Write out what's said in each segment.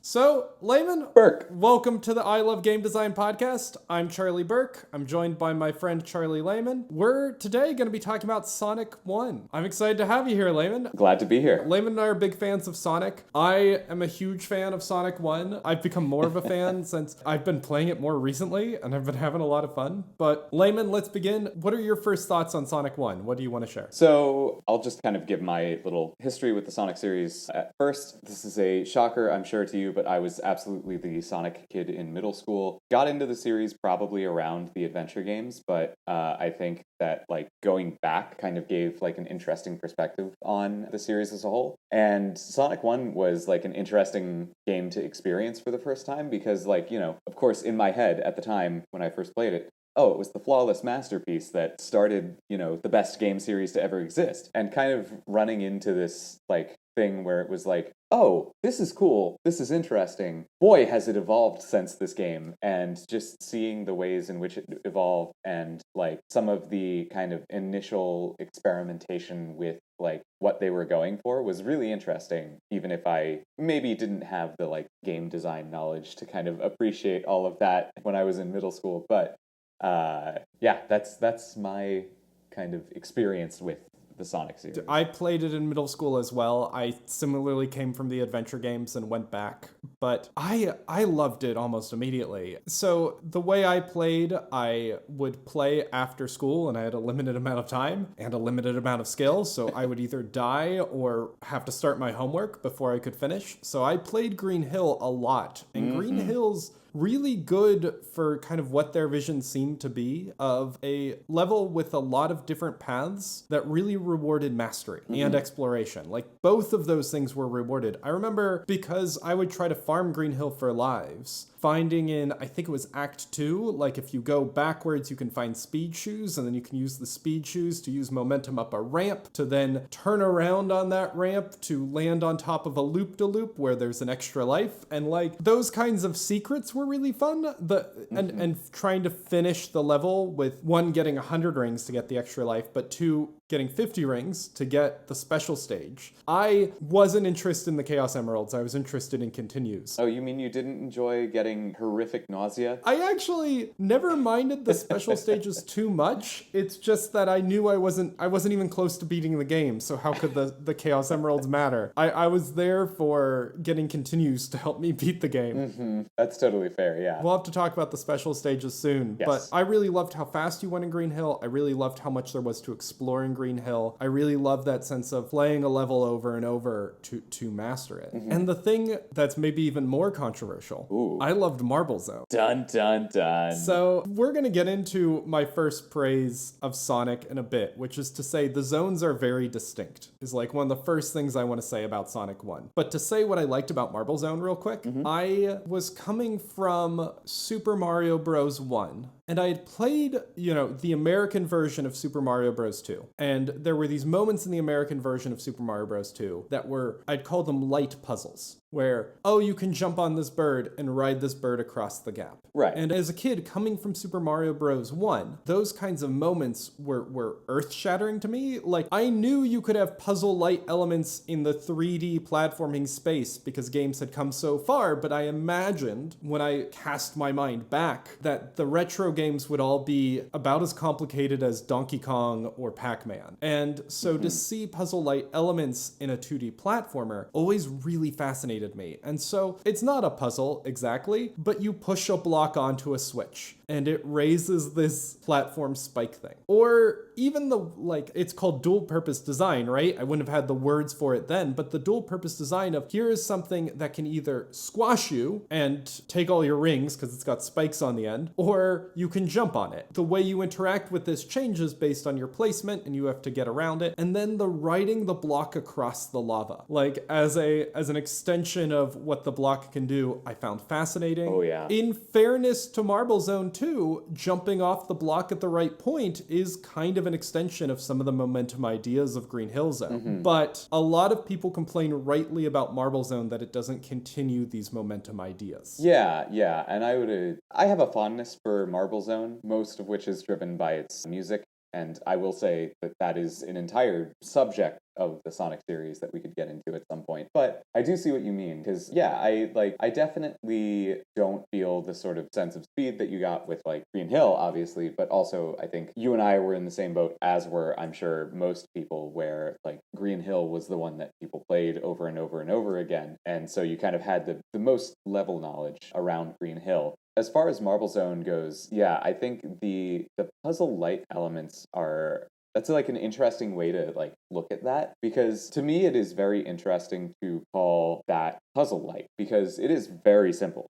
So, Laymon, Burke. welcome to the I Love Game Design podcast. I'm Charlie Burke. I'm joined by my friend Charlie Laymon. We're today going to be talking about Sonic 1. I'm excited to have you here, Laymon. Glad to be here. Laymon and I are big fans of Sonic. I am a huge fan of Sonic 1. I've become more of a fan since I've been playing it more recently, and I've been having a lot of fun. But Laymon, let's begin. What are your first thoughts on Sonic 1? What do you want to share? So I'll just kind of give my little history with the Sonic series. At first, this is a shocker, I'm sure to you, but I was absolutely the Sonic kid in middle school. Got into the series probably around the adventure games, but I think that going back kind of gave an interesting perspective on the series as a whole. And Sonic 1 was an interesting game to experience for the first time because of course in my head at the time when I first played it, oh, it was the flawless masterpiece that started, the best game series to ever exist. And kind of running into this thing where it was oh, this is cool, this is interesting. Boy, has it evolved since this game. And just seeing the ways in which it evolved and some of the kind of initial experimentation with what they were going for was really interesting, even if I maybe didn't have the game design knowledge to kind of appreciate all of that when I was in middle school. But that's my kind of experience with the Sonic series. I played it in middle school as well. I similarly came from the adventure games and went back, but I loved it almost immediately. So the way I played, I would play after school and I had a limited amount of time and a limited amount of skill, so I would either die or have to start my homework before I could finish. So I played Green Hill a lot, and Green Hill's really good for kind of what their vision seemed to be of a level with a lot of different paths that really rewarded mastery and exploration. Both of those things were rewarded. I remember because I would try to farm Green Hill for lives, finding in, I think it was Act 2, if you go backwards, you can find speed shoes, and then you can use the speed shoes to use momentum up a ramp to then turn around on that ramp to land on top of a loop-de-loop where there's an extra life. And those kinds of secrets were really fun. And trying to finish the level with one, getting 100 rings to get the extra life, but two, getting 50 rings to get the special stage. I wasn't interested in the Chaos Emeralds. I was interested in continues. Oh, you mean you didn't enjoy getting horrific nausea? I actually never minded the special stages too much. It's just that I knew I wasn't even close to beating the game, so how could the Chaos Emeralds matter? I was there for getting continues to help me beat the game. That's totally fair, yeah. We'll have to talk about the special stages soon, Yes. but I really loved how fast you went in Green Hill. I really loved how much there was to explore in Green Hill. I really loved that sense of playing a level over and over to master it. And the thing that's maybe even more controversial, I loved Marble Zone. Dun, dun, dun. So we're going to get into my first praise of Sonic in a bit, which is to say the zones are very distinct, is one of the first things I want to say about Sonic 1. But to say what I liked about Marble Zone real quick, I was coming from Super Mario Bros. 1. And I had played, the American version of Super Mario Bros. 2. And there were these moments in the American version of Super Mario Bros. 2 that were, I'd call them light puzzles, where, oh, you can jump on this bird and ride this bird across the gap. Right. And as a kid coming from Super Mario Bros. 1, those kinds of moments were earth-shattering to me. I knew you could have puzzle-light elements in the 3D platforming space because games had come so far, but I imagined, when I cast my mind back, that the retro games would all be about as complicated as Donkey Kong or Pac-Man. And so to see puzzle-light elements in a 2D platformer always really fascinated me. And so it's not a puzzle exactly, but you push a block onto a switch and it raises this platform spike thing. Or even it's called dual purpose design, right? I wouldn't have had the words for it then, but the dual purpose design of here is something that can either squash you and take all your rings because it's got spikes on the end, or you can jump on it. The way you interact with this changes based on your placement and you have to get around it. And then the riding the block across the lava, as an extension of what the block can do, I found fascinating. Oh yeah. In fairness to Marble Zone 2, jumping off the block at the right point is kind of an extension of some of the momentum ideas of Green Hill Zone. But a lot of people complain rightly about Marble Zone that it doesn't continue these momentum ideas. Yeah, and I have a fondness for Marble Zone, most of which is driven by its music. And I will say that that is an entire subject of the Sonic series that we could get into at some point. But I do see what you mean, because yeah, I definitely don't feel the sort of sense of speed that you got with like Green Hill, obviously, but also I think you and I were in the same boat, as were I'm sure most people, where like Green Hill was the one that people played over and over and over again. And so you kind of had the most level knowledge around Green Hill. As far as Marble Zone goes, yeah, I think the puzzle light elements are, that's like an interesting way to like look at that, because to me it is very interesting to call that puzzle like, because it is very simple.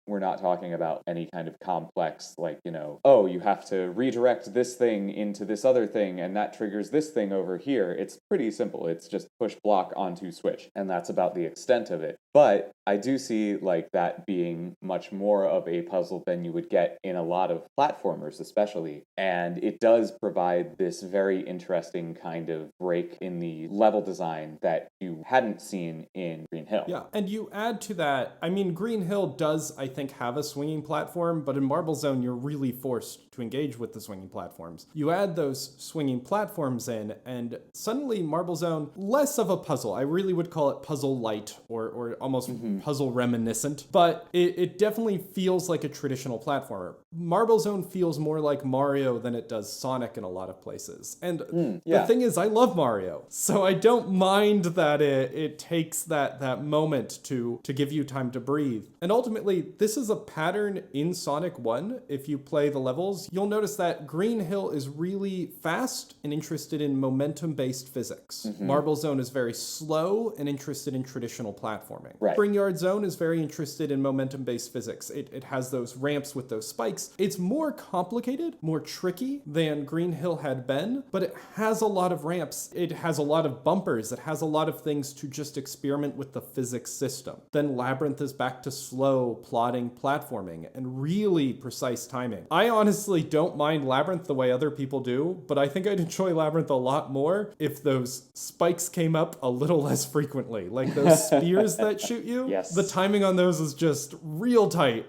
We're not talking about any kind of complex, like, oh, you have to redirect this thing into this other thing and that triggers this thing over here. It's pretty simple. It's just push block onto switch, and that's about the extent of it. But I do see like that being much more of a puzzle than you would get in a lot of platformers, especially. And it does provide this very interesting kind of break in the level design that you hadn't seen in Green Hill. Yeah, and you add to that, I mean, Green Hill does, I think, have a swinging platform, but in Marble Zone, you're really forced to engage with the swinging platforms. You add those swinging platforms in, and suddenly Marble Zone, less of a puzzle. I really would call it puzzle light, or almost puzzle reminiscent, but it definitely feels like a traditional platformer. Marble Zone feels more like Mario than it does Sonic in a lot of places. And the thing is, I love Mario, so I don't mind that it takes that moment to give you time to breathe. And ultimately, this is a pattern in Sonic 1. If you play the levels, you'll notice that Green Hill is really fast and interested in momentum-based physics. Marble Zone is very slow and interested in traditional platforming. Right. Springyard Zone is very interested in momentum-based physics. It has those ramps with those spikes. It's more complicated, more tricky than Green Hill had been, but it has a lot of ramps. It has a lot of bumpers. It has a lot of things to just experiment with the physics system. Then Labyrinth is back to slow, plodding platforming and really precise timing. I honestly don't mind Labyrinth the way other people do, but I think I'd enjoy Labyrinth a lot more if those spikes came up a little less frequently. Like those spears that shoot you. Yes. The timing on those is just real tight.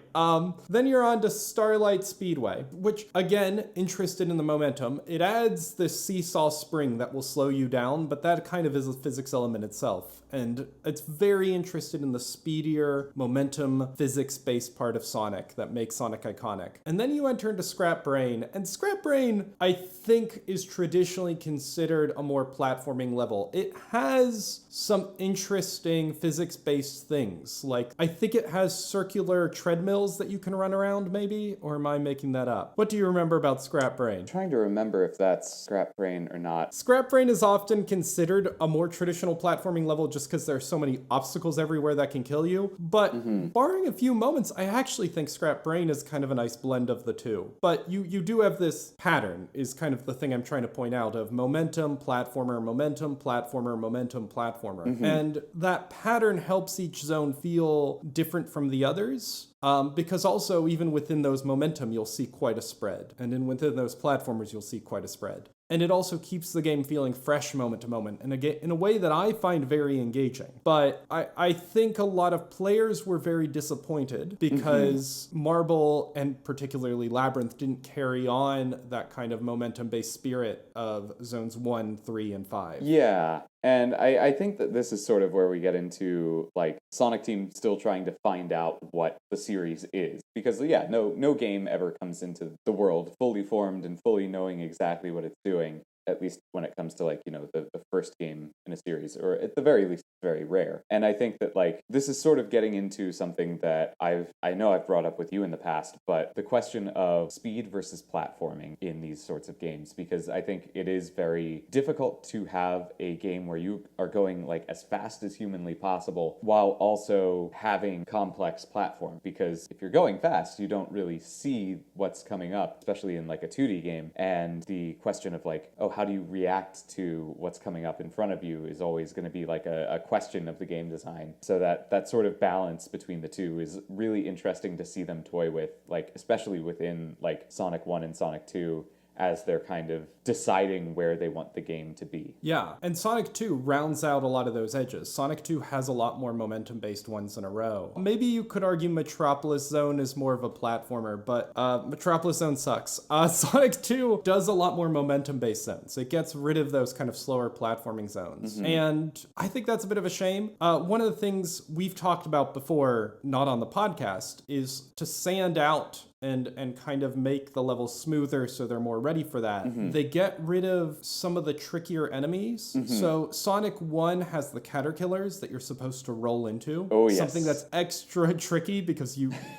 Then you're on to Starlight Speedway, which again, interested in the momentum. It adds this seesaw spring that will slow you down, but that kind of is a physics element itself. And it's very interested in the speedier, momentum, physics-based part of Sonic that makes Sonic iconic. And then you enter into Scrap Brain, and Scrap Brain, I think, is traditionally considered a more platforming level. It has some interesting physics-based things. Like, I think it has circular treadmills that you can run around, maybe? Or am I making that up? What do you remember about Scrap Brain? I'm trying to remember if that's Scrap Brain or not. Scrap Brain is often considered a more traditional platforming level just because there are so many obstacles everywhere that can kill you. But barring a few moments, I actually think Scrap Brain is kind of a nice blend of the two. But you do have this pattern, is kind of the thing I'm trying to point out, of momentum, platformer, momentum, platformer, momentum, platformer. And that pattern helps each zone feel different from the others. Because also, even within those momentum, you'll see quite a spread. And within those platformers, you'll see quite a spread. And it also keeps the game feeling fresh moment to moment, and again, in a way that I find very engaging. But I think a lot of players were very disappointed because Marble, and particularly Labyrinth, didn't carry on that kind of momentum-based spirit of Zones 1, 3, and 5. Yeah. And I think that this is sort of where we get into, like, Sonic Team still trying to find out what the series is. Because, yeah, no game ever comes into the world fully formed and fully knowing exactly what it's doing. At least when it comes to, like, the first game in a series, or at the very least, very rare. And I think that, like, this is sort of getting into something that I know I've brought up with you in the past, but the question of speed versus platforming in these sorts of games, because I think it is very difficult to have a game where you are going, like, as fast as humanly possible while also having complex platform, because if you're going fast, you don't really see what's coming up, especially in, like, a 2D game. And the question of, like, oh, how do you react to what's coming up in front of you is always going to be like a question of the game design. So that sort of balance between the two is really interesting to see them toy with, like, especially within, like, Sonic 1 and Sonic 2. as they're kind of deciding where they want the game to be. Yeah, and Sonic 2 rounds out a lot of those edges. Sonic 2 has a lot more momentum-based ones in a row. Maybe you could argue Metropolis Zone is more of a platformer, but Metropolis Zone sucks. Sonic 2 does a lot more momentum-based zones. It gets rid of those kind of slower platforming zones. And I think that's a bit of a shame. One of the things we've talked about before, not on the podcast, is to sand out and kind of make the levels smoother so they're more ready for that. They get rid of some of the trickier enemies. So Sonic 1 has the caterpillars that you're supposed to roll into. Oh, yes. Something that's extra tricky because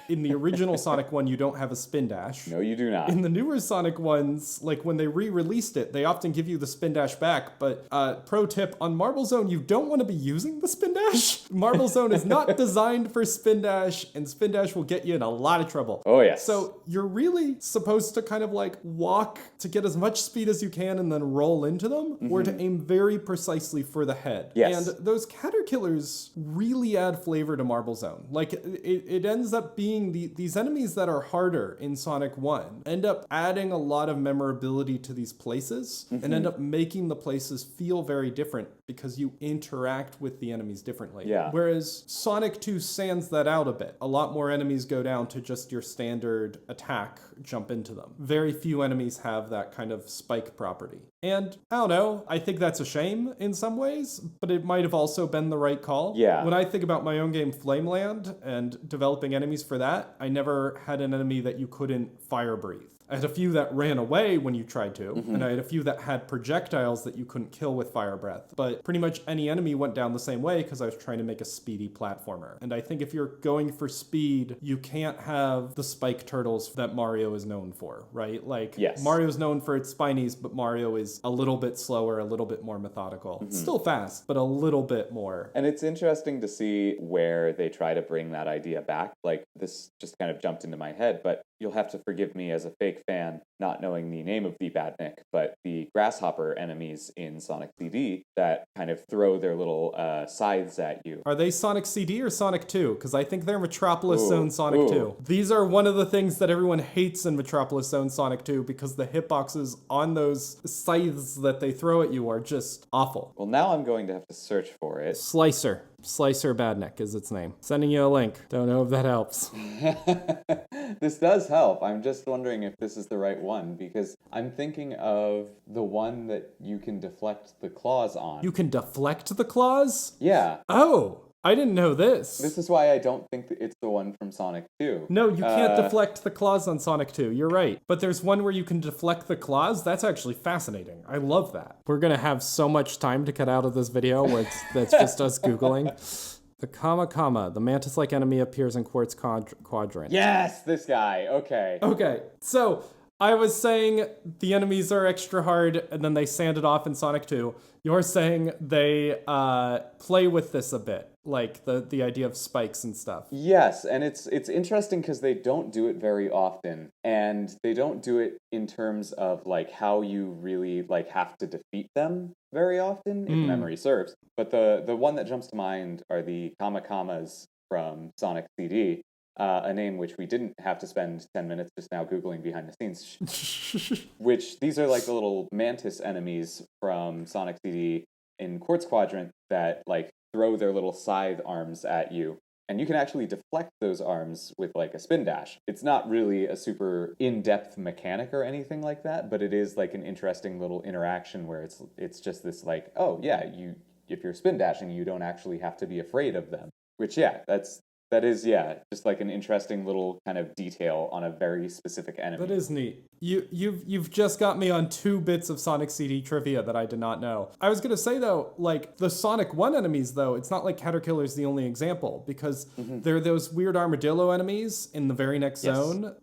in the original Sonic 1, you don't have a spin dash. No, you do not. In the newer Sonic ones, like when they re-released it, they often give you the spin dash back. But pro tip, on Marble Zone, you don't want to be using the spin dash. Marble Zone is not designed for spin dash, and spin dash will get you in a lot of trouble. Oh, yes. So you're really supposed to kind of like walk to get as much speed as you can and then roll into them, or to aim very precisely for the head. Yes. And those caterpillars really add flavor to Marble Zone. Like it ends up being these enemies that are harder in Sonic 1 end up adding a lot of memorability to these places and end up making the places feel very different because you interact with the enemies differently. Yeah. Whereas Sonic 2 sands that out a bit. A lot more enemies go down to just your standard attack, jump into them. Very few enemies have that kind of spike property. And I don't know, I think that's a shame in some ways, but it might have also been the right call. Yeah. When I think about my own game Flameland and developing enemies for that, I never had an enemy that you couldn't fire breathe. I had a few that ran away when you tried to, and I had a few that had projectiles that you couldn't kill with fire breath. But pretty much any enemy went down the same way because I was trying to make a speedy platformer. And I think if you're going for speed, you can't have the spike turtles that Mario is known for, right? Like, Yes. Mario's known for its spinies, but Mario is a little bit slower, a little bit more methodical. Still fast, but a little bit more. And it's interesting to see where they try to bring that idea back. Like, this just kind of jumped into my head, but you'll have to forgive me as a fake fan not knowing the name of the badnik, but the grasshopper enemies in Sonic CD that kind of throw their little scythes at you. Are they Sonic CD or Sonic 2? Because I think they're Metropolis Ooh, Zone Sonic ooh. 2. These are one of the things that everyone hates in Metropolis Zone Sonic 2 because the hitboxes on those scythes that they throw at you are just awful. Well, now I'm going to have to search for it. Slicer Badnik is its name. Sending you a link. Don't know if that helps. This does help. I'm just wondering if this is the right one, because I'm thinking of the one that you can deflect the claws on. You can deflect the claws? Yeah. Oh, I didn't know this. This is why I don't think that it's the one from Sonic 2. No, you can't deflect the claws on Sonic 2. You're right. But there's one where you can deflect the claws. That's actually fascinating. I love that. We're going to have so much time to cut out of this video where that's just us Googling. The Kama, the mantis-like enemy appears in Quartz Quadrant. Yes, this guy. Okay. Okay, so I was saying the enemies are extra hard and then they sand it off in Sonic 2. You're saying they play with this a bit, like the idea of spikes and stuff. Yes, and it's interesting because they don't do it very often, and they don't do it in terms of like how you really like have to defeat them very often, if memory serves. But the one that jumps to mind are the Kama-Kamas from Sonic CD, a name which we didn't have to spend 10 minutes just now Googling behind the scenes, which these are like the little mantis enemies from Sonic CD in Quartz Quadrant that like throw their little scythe arms at you. And you can actually deflect those arms with like a spin dash. It's not really a super in-depth mechanic or anything like that, but it is like an interesting little interaction where it's just this like, oh yeah, if you're spin dashing, you don't actually have to be afraid of them. Which that is just like an interesting little kind of detail on a very specific enemy. That is neat. You've just got me on 2 bits of Sonic CD trivia that I did not know. I was gonna say though, like the Sonic 1 enemies though, it's not like Caterpillar's the only example because there are those weird armadillo enemies in the very next zone.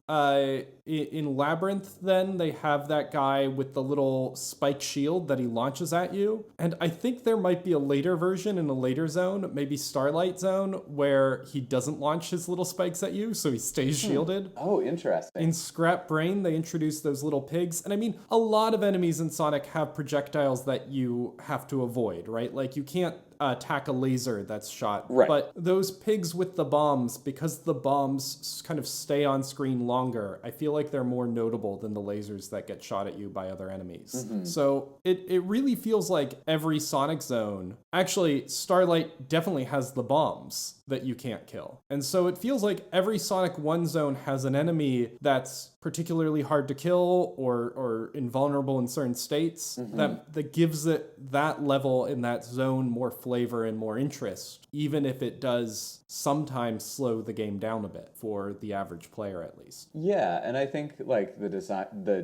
In Labyrinth then they have that guy with the little spike shield that he launches at you. And I think there might be a later version in a later zone, maybe Starlight Zone, where he doesn't launch his little spikes at you, so he stays shielded. Oh, interesting. In Scrap Brain, they introduced those little pigs. And I mean, a lot of enemies in Sonic have projectiles that you have to avoid, right? Like you can't attack a laser that's shot. Right. But those pigs with the bombs, because the bombs kind of stay on screen longer, I feel like they're more notable than the lasers that get shot at you by other enemies. So it really feels like every Sonic zone, actually Starlight definitely has the bombs that you can't kill. And so it feels like every Sonic 1 zone has an enemy that's particularly hard to kill or invulnerable in certain states that gives it that level in that zone more flavor and more interest, even if it does sometimes slow the game down a bit for the average player at least. Yeah, and I think like the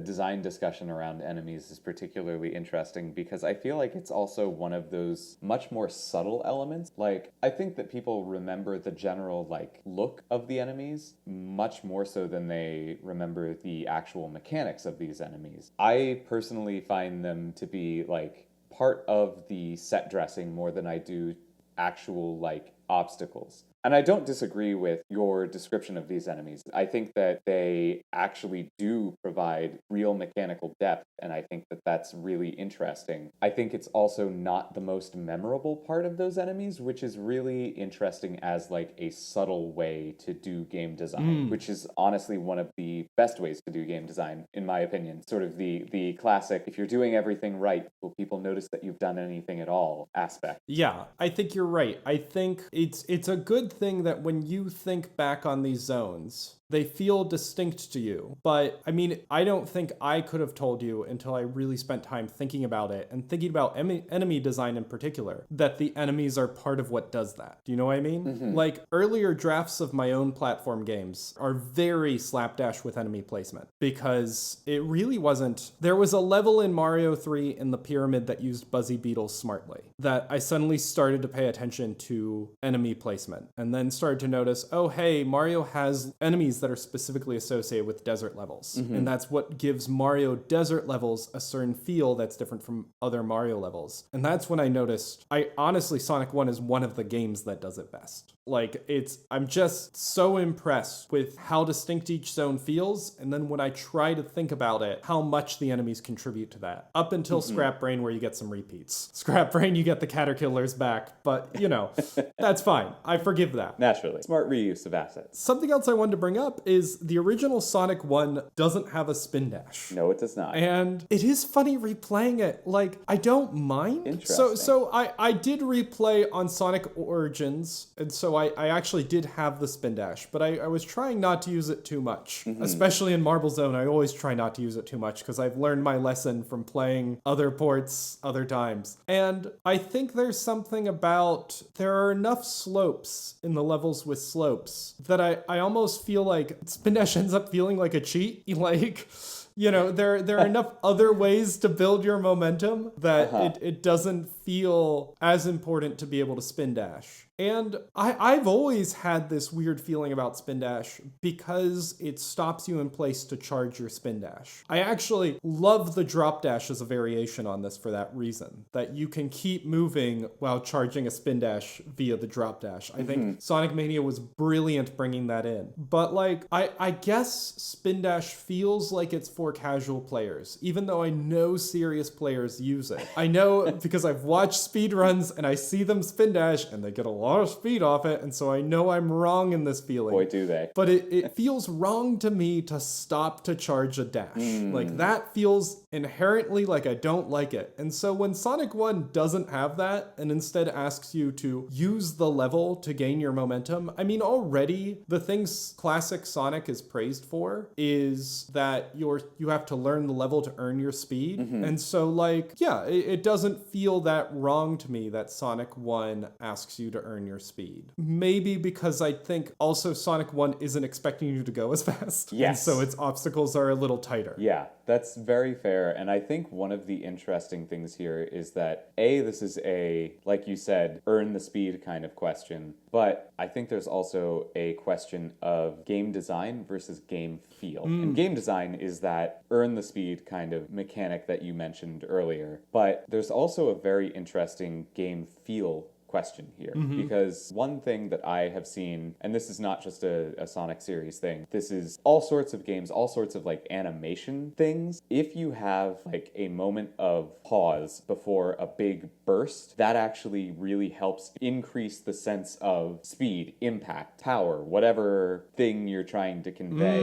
design discussion around enemies is particularly interesting because I feel like it's also one of those much more subtle elements. Like I think that people remember the general like look of the enemies much more so than they remember the actual mechanics of these enemies. I personally find them to be like part of the set dressing more than I do actual like obstacles. And I don't disagree with your description of these enemies. I think that they actually do provide real mechanical depth, and I think that that's really interesting. I think it's also not the most memorable part of those enemies, which is really interesting as like a subtle way to do game design, which is honestly one of the best ways to do game design, in my opinion. Sort of the classic, if you're doing everything right, will people notice that you've done anything at all aspect. Yeah, I think you're right. I think it's a good thing that when you think back on these zones, they feel distinct to you. But I mean, I don't think I could have told you until I really spent time thinking about it and thinking about enemy design in particular, that the enemies are part of what does that. Do you know what I mean? Like earlier drafts of my own platform games are very slapdash with enemy placement because it really wasn't. There was a level in Mario 3 in the pyramid that used Buzzy Beetles smartly that I suddenly started to pay attention to enemy placement and then started to notice, oh, hey, Mario has enemies that are specifically associated with desert levels. And that's what gives Mario desert levels a certain feel that's different from other Mario levels. And that's when I noticed, honestly, Sonic 1 is one of the games that does it best. Like, I'm just so impressed with how distinct each zone feels, and then when I try to think about it, how much the enemies contribute to that. Up until Scrap Brain, where you get some repeats. Scrap Brain, you get the Caterpillars back, but, you know, that's fine. I forgive that. Naturally. Smart reuse of assets. Something else I wanted to bring up is the original Sonic 1 doesn't have a spin dash. No, it does not. And it is funny replaying it. Like, I don't mind. Interesting. So I did replay on Sonic Origins, and so I actually did have the spin dash, but I was trying not to use it too much. Especially in Marble Zone, I always try not to use it too much because I've learned my lesson from playing other ports other times. And I think there's something about there are enough slopes in the levels with slopes that I almost feel like spin dash ends up feeling like a cheat. Like, you know, there are enough other ways to build your momentum that it doesn't feel as important to be able to spin dash. And I've always had this weird feeling about spin dash because it stops you in place to charge your spin dash. I actually love the drop dash as a variation on this for that reason, that you can keep moving while charging a spin dash via the drop dash. I think Sonic Mania was brilliant bringing that in. But like, I guess spin dash feels like it's for casual players, even though I know serious players use it. I know because I've watched speedruns and I see them spin dash and they get a lot of speed off it, and so I know I'm wrong in this feeling. Boy, do they. But it feels wrong to me to stop to charge a dash. Like, that feels inherently like I don't like it. And so when Sonic 1 doesn't have that and instead asks you to use the level to gain your momentum, I mean, already the things classic Sonic is praised for is that you have to learn the level to earn your speed. And so, like, yeah, it doesn't feel that wrong to me that Sonic 1 asks you to earn your speed. Maybe because I think also Sonic 1 isn't expecting you to go as fast. Yes. And so its obstacles are a little tighter. Yeah, that's very fair. And I think one of the interesting things here is that, this is a, like you said, earn the speed kind of question. But I think there's also a question of game design versus game feel. And game design is that earn the speed kind of mechanic that you mentioned earlier. But there's also a very interesting game feel question here, because one thing that I have seen, and this is not just a Sonic series thing, this is all sorts of games, all sorts of like animation things. If you have like a moment of pause before a big burst, that actually really helps increase the sense of speed, impact, power, whatever thing you're trying to convey,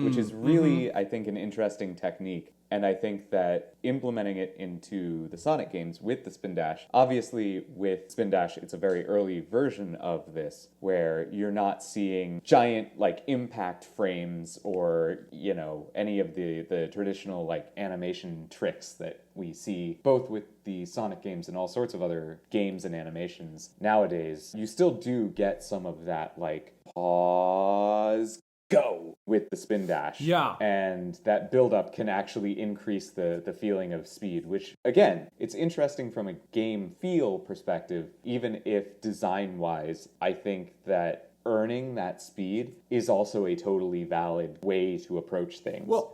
which is really, I think, an interesting technique. And I think that implementing it into the Sonic games with the Spin Dash, obviously with Spin Dash, it's a very early version of this where you're not seeing giant like impact frames or, you know, any of the traditional like animation tricks that we see both with the Sonic games and all sorts of other games and animations nowadays. You still do get some of that like pause, go with the Spin Dash. Yeah. And that build-up can actually increase the feeling of speed, which, again, it's interesting from a game feel perspective, even if design-wise, I think that earning that speed is also a totally valid way to approach things. Well,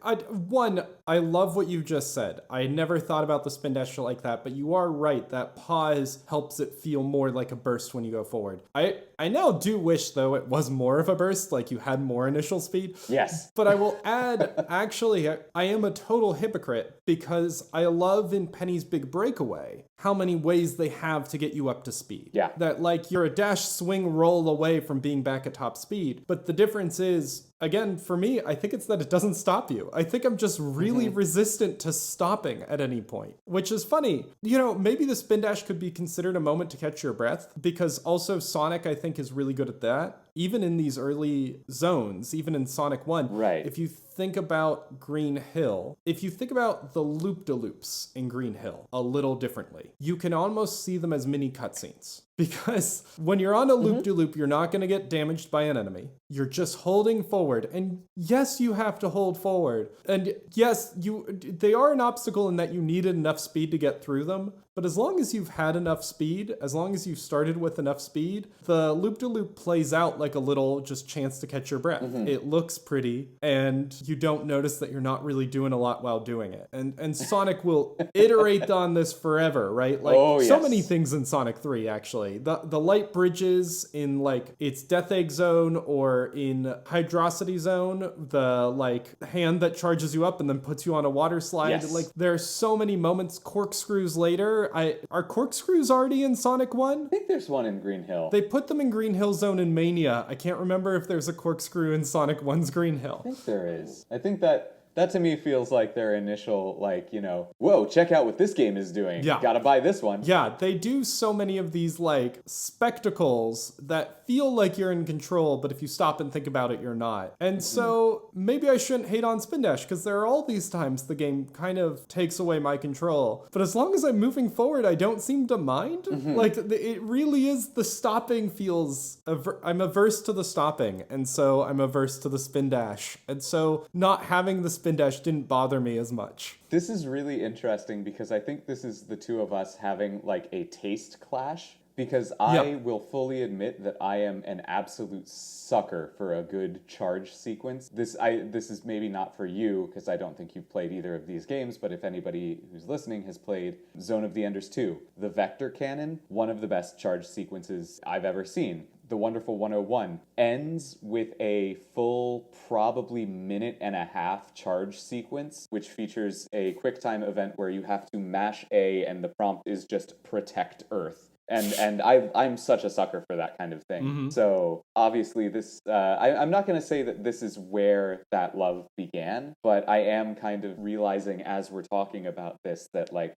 I love what you just said. I never thought about the spin dash like that, but you are right. That pause helps it feel more like a burst when you go forward. I now do wish, though, it was more of a burst, like you had more initial speed. Yes. But I will add, actually, I am a total hypocrite because I love in Penny's Big Breakaway how many ways they have to get you up to speed. Yeah. That, like, you're a dash, swing, roll away from being back at top speed. But the difference is, again, for me, I think it's that it doesn't stop you. I think I'm just really resistant to stopping at any point, which is funny. You know, maybe the spin dash could be considered a moment to catch your breath, because also Sonic, I think, is really good at that. Even in these early zones, even in Sonic 1, Right. if you think about Green Hill, if you think about the loop-de-loops in Green Hill a little differently, you can almost see them as mini cutscenes. Because when you're on a loop-de-loop, you're not going to get damaged by an enemy. You're just holding forward. And yes, you have to hold forward. And yes, they are an obstacle in that you needed enough speed to get through them. But as long as you've had enough speed, as long as you've started with enough speed, the loop-de-loop plays out like a little just chance to catch your breath. It looks pretty, and you don't notice that you're not really doing a lot while doing it. And Sonic will iterate on this forever, right? Like so many things in Sonic 3, actually. The light bridges in like its Death Egg Zone or in Hydrocity Zone, the like hand that charges you up and then puts you on a water slide. Yes. Like there are so many moments. Corkscrews later. Are corkscrews already in Sonic 1? I think there's one in Green Hill. They put them in Green Hill Zone in Mania. I can't remember if there's a corkscrew in Sonic 1's Green Hill. I think there is. I think that to me feels like their initial, like, you know, whoa, check out what this game is doing. Yeah. Gotta buy this one. Yeah, they do so many of these, like, spectacles that feel like you're in control, but if you stop and think about it, you're not. And so maybe I shouldn't hate on Spin Dash, because there are all these times the game kind of takes away my control. But as long as I'm moving forward, I don't seem to mind. Like, it really is the stopping feels... I'm averse to the stopping, and so I'm averse to the Spin Dash. And so not having the Spin Dash didn't bother me as much. This is really interesting because I think this is the two of us having like a taste clash, because I will fully admit that I am an absolute sucker for a good charge sequence. This is maybe not for you because I don't think you've played either of these games, but if anybody who's listening has played Zone of the Enders 2, the Vector Cannon, one of the best charge sequences I've ever seen. The Wonderful 101 ends with a full, probably minute and a half charge sequence, which features a QuickTime event where you have to mash A and the prompt is just protect Earth. And I'm such a sucker for that kind of thing. So obviously this, I'm not going to say that this is where that love began, but I am kind of realizing as we're talking about this that like,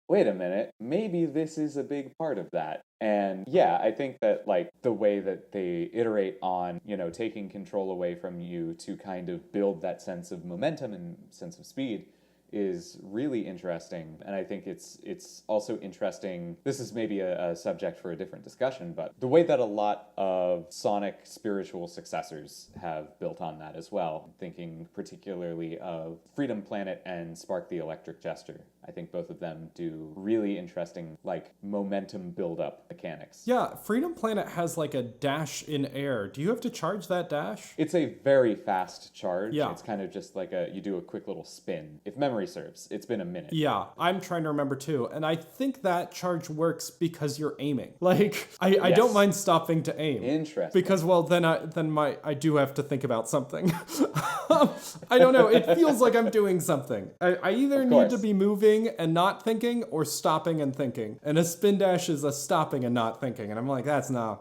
wait a minute, maybe this is a big part of that. And yeah, I think that like the way that they iterate on, you know, taking control away from you to kind of build that sense of momentum and sense of speed is really interesting. And I think it's also interesting, this is maybe a subject for a different discussion, but the way that a lot of Sonic spiritual successors have built on that as well, thinking particularly of Freedom Planet and Spark the Electric Jester. I think both of them do really interesting, like, momentum build-up mechanics. Yeah, Freedom Planet has, like, a dash in air. Do you have to charge that dash? It's a very fast charge. Yeah. It's kind of just like you do a quick little spin. If memory memory serves. It's been a minute. Yeah, I'm trying to remember too. And I think that charge works because you're aiming. Like, I don't mind stopping to aim. Interesting. Because, well, then I do have to think about something. I don't know. It feels like I'm doing something. I either need to be moving and not thinking or stopping and thinking. And a spin dash is a stopping and not thinking. And I'm like, that's no.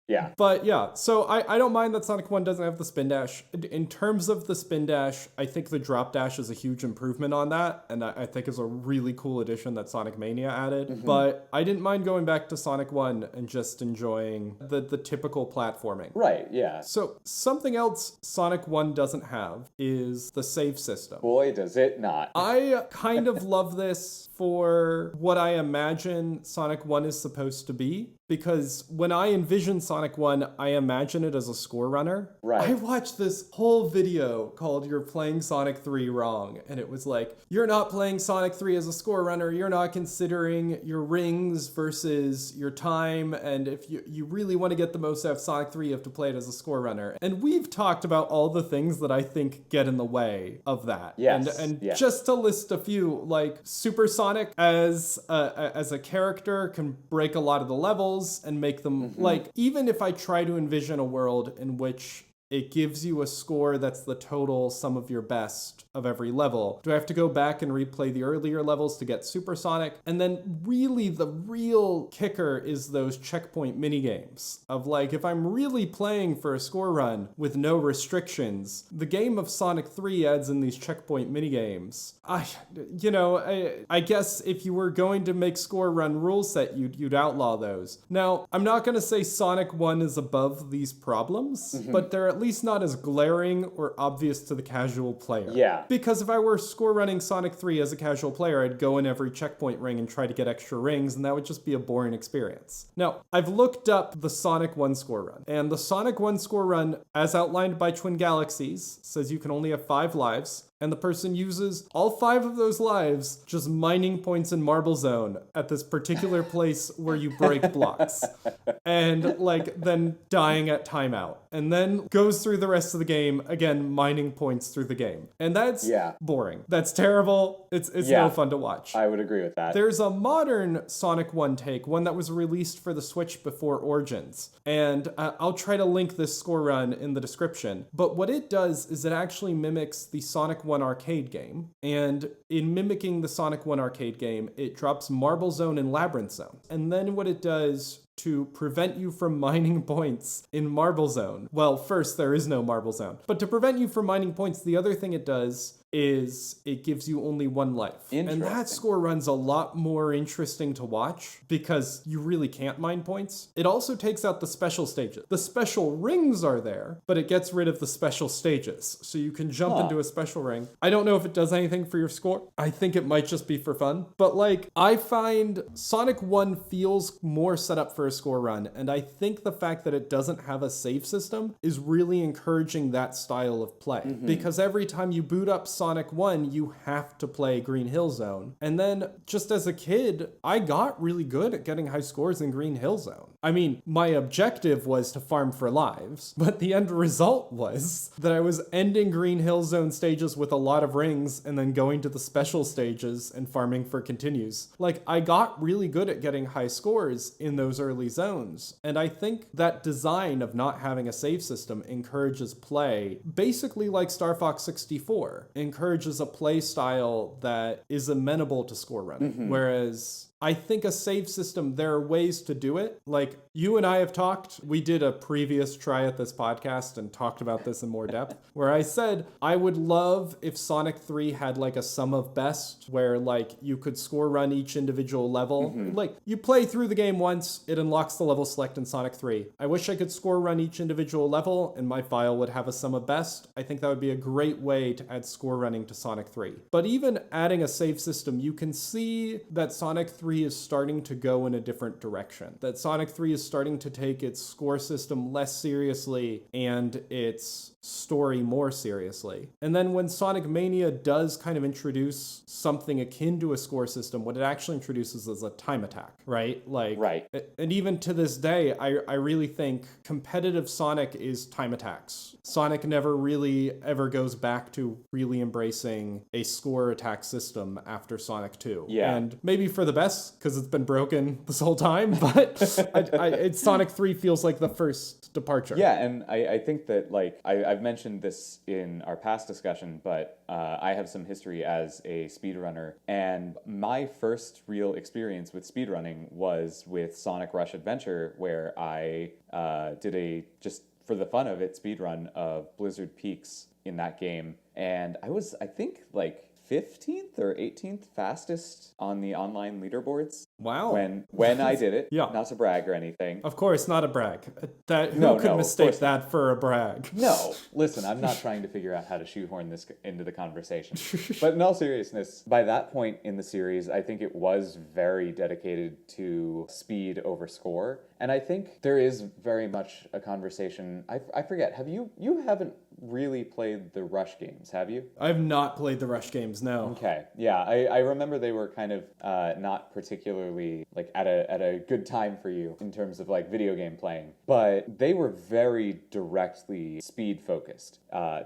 Yeah. But yeah, so I don't mind that Sonic 1 doesn't have the spin dash. In terms of the spin dash, I think the drop dash is a huge improvement on that. And I think is a really cool addition that Sonic Mania added. But I didn't mind going back to Sonic 1 and just enjoying the typical platforming. Right, yeah. So something else Sonic 1 doesn't have is the save system. Boy, does it not. I kind of love this for what I imagine Sonic 1 is supposed to be. Because when I envision Sonic 1, I imagine it as a score runner. Right. I watched this whole video called You're Playing Sonic 3 Wrong. And it was like, you're not playing Sonic 3 as a score runner. You're not considering your rings versus your time. And if you really want to get the most out of Sonic 3, you have to play it as a score runner. And we've talked about all the things that I think get in the way of that. Yes. And just to list a few, like Super Sonic as a character can break a lot of the levels and make them like, even if I try to envision a world in which it gives you a score that's the total sum of your best of every level. Do I have to go back and replay the earlier levels to get Super Sonic? And then really the real kicker is those checkpoint minigames of like, if I'm really playing for a score run with no restrictions, the game of Sonic 3 adds in these checkpoint minigames. I guess if you were going to make score run rule set, you'd outlaw those. Now, I'm not going to say Sonic 1 is above these problems, but they're at least not as glaring or obvious to the casual player. Yeah. Because if I were score running Sonic 3 as a casual player, I'd go in every checkpoint ring and try to get extra rings, and that would just be a boring experience. Now, I've looked up the Sonic 1 score run, and the Sonic 1 score run, as outlined by Twin Galaxies, says you can only have 5 lives, and the person uses all 5 of those lives just mining points in Marble Zone at this particular place where you break blocks. And like then dying at timeout. And then goes through the rest of the game, again, mining points through the game. And that's boring. That's terrible. It's no fun to watch. I would agree with that. There's a modern Sonic 1 take, one that was released for the Switch before Origins. And I'll try to link this score run in the description. But what it does is it actually mimics the Sonic 1 arcade game. And in mimicking the Sonic 1 arcade game, it drops Marble Zone and Labyrinth Zone. And then what it does to prevent you from mining points in Marble Zone. Well, first, there is no Marble Zone. But to prevent you from mining points, the other thing it does is it gives you only 1 life. And that score run's a lot more interesting to watch because you really can't mine points. It also takes out the special stages. The special rings are there, but it gets rid of the special stages. So you can jump into a special ring. I don't know if it does anything for your score. I think it might just be for fun. But like, I find Sonic 1 feels more set up for a score run. And I think the fact that it doesn't have a save system is really encouraging that style of play. Because every time you boot up Sonic 1, you have to play Green Hill Zone. And then just as a kid, I got really good at getting high scores in Green Hill Zone. I mean, my objective was to farm for lives, but the end result was that I was ending Green Hill Zone stages with a lot of rings and then going to the special stages and farming for continues. Like, I got really good at getting high scores in those early zones. And I think that design of not having a save system encourages play, basically like Star Fox 64, encourages a play style that is amenable to score running. Whereas I think a save system, there are ways to do it. Like, you and I have talked, we did a previous try at this podcast and talked about this in more depth, where I said, I would love if Sonic 3 had like a sum of best, where like you could score run each individual level. Like, you play through the game once, it unlocks the level select in Sonic 3. I wish I could score run each individual level and my file would have a sum of best. I think that would be a great way to add score running to Sonic 3. But even adding a save system, you can see that Sonic 3 3 is starting to go in a different direction. That Sonic 3 is starting to take its score system less seriously and its story more seriously. And then when Sonic Mania does kind of introduce something akin to a score system, what it actually introduces is a time attack, right? Like, right. And even to this day, I really think competitive Sonic is time attacks. Sonic never really ever goes back to really embracing a score attack system after Sonic 2. Yeah. And maybe for the best, because it's been broken this whole time, but Sonic 3 feels like the first departure. Yeah, and I think that, like, I've mentioned this in our past discussion, but I have some history as a speedrunner, and my first real experience with speedrunning was with Sonic Rush Adventure, where I did a, just for the fun of it, speedrun of Blizzard Peaks in that game, and I was, I think, like 15th or 18th fastest on the online leaderboards. Wow. When I did it. Yeah. Not to brag or anything. Of course, not a brag. No, Who could of mistake course not. that for a brag? No, listen, I'm not trying to figure out how to shoehorn this into the conversation. But in all seriousness, by that point in the series, I think it was very dedicated to speed over score. And I think there is very much a conversation. I forget, you haven't really played the Rush games, have you? I've not played the Rush games, no. Okay, yeah, I remember they were kind of not particularly like at a good time for you in terms of like video game playing, but they were very directly speed focused.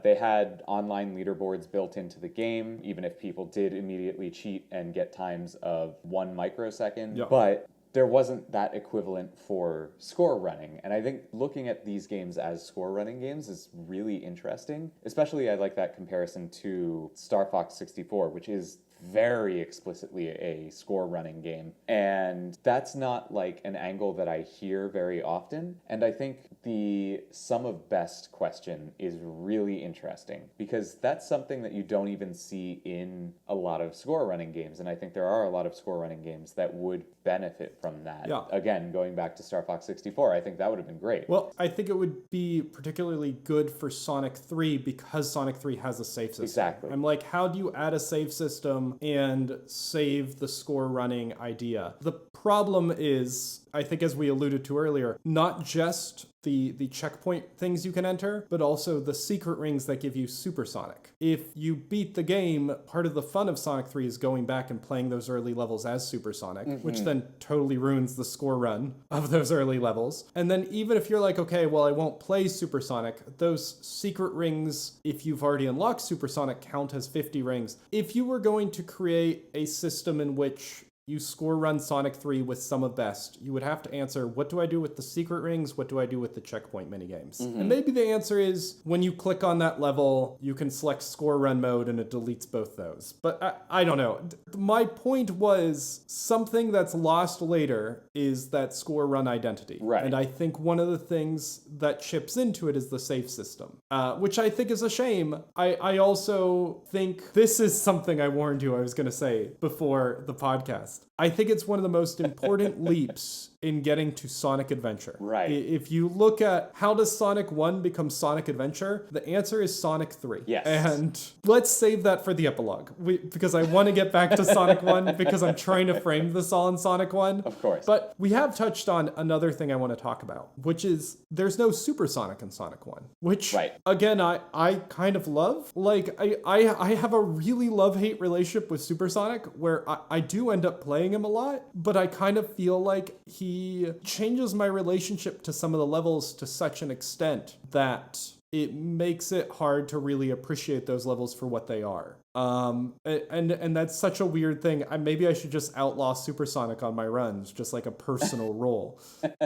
They had online leaderboards built into the game, even if people did immediately cheat and get times of 1 microsecond. Yeah. But there wasn't that equivalent for score running. And I think looking at these games as score running games is really interesting. Especially I like that comparison to Star Fox 64, which is very explicitly a score running game. And that's not like an angle that I hear very often. And I think the sum of best question is really interesting because that's something that you don't even see in a lot of score running games. And I think there are a lot of score running games that would benefit from that. Yeah. Again, going back to Star Fox 64, I think that would have been great. Well, I think it would be particularly good for Sonic 3 because Sonic 3 has a save system. Exactly. I'm like, how do you add a save system and save the score running idea? The problem is, I think as we alluded to earlier, not just the checkpoint things you can enter, but also the secret rings that give you supersonic. If you beat the game, part of the fun of Sonic 3 is going back and playing those early levels as supersonic, which then totally ruins the score run of those early levels. And then even if you're like, okay, well, I won't play supersonic, those secret rings, if you've already unlocked supersonic, count as 50 rings. If you were going to create a system in which you score run Sonic 3 with sum of best, you would have to answer, what do I do with the secret rings? What do I do with the checkpoint minigames? And maybe the answer is, when you click on that level, you can select score run mode and it deletes both those. But I don't know. My point was, something that's lost later is that score run identity. Right. And I think one of the things that chips into it is the save system, which I think is a shame. I also think this is something I warned you I was going to say before the podcast. I think it's one of the most important leaps in getting to Sonic Adventure. Right. If you look at how does Sonic 1 become Sonic Adventure, the answer is Sonic 3. Yes. And let's save that for the epilogue, because I want to get back to Sonic 1 because I'm trying to frame this all in Sonic 1. Of course. But we have touched on another thing I want to talk about, which is there's no Supersonic in Sonic 1, which, again, I kind of love. Like, I have a really love-hate relationship with Supersonic where I do end up playing him a lot, but I kind of feel like he changes my relationship to some of the levels to such an extent that it makes it hard to really appreciate those levels for what they are. And that's such a weird thing. Maybe I should just outlaw Supersonic on my runs, just like a personal role.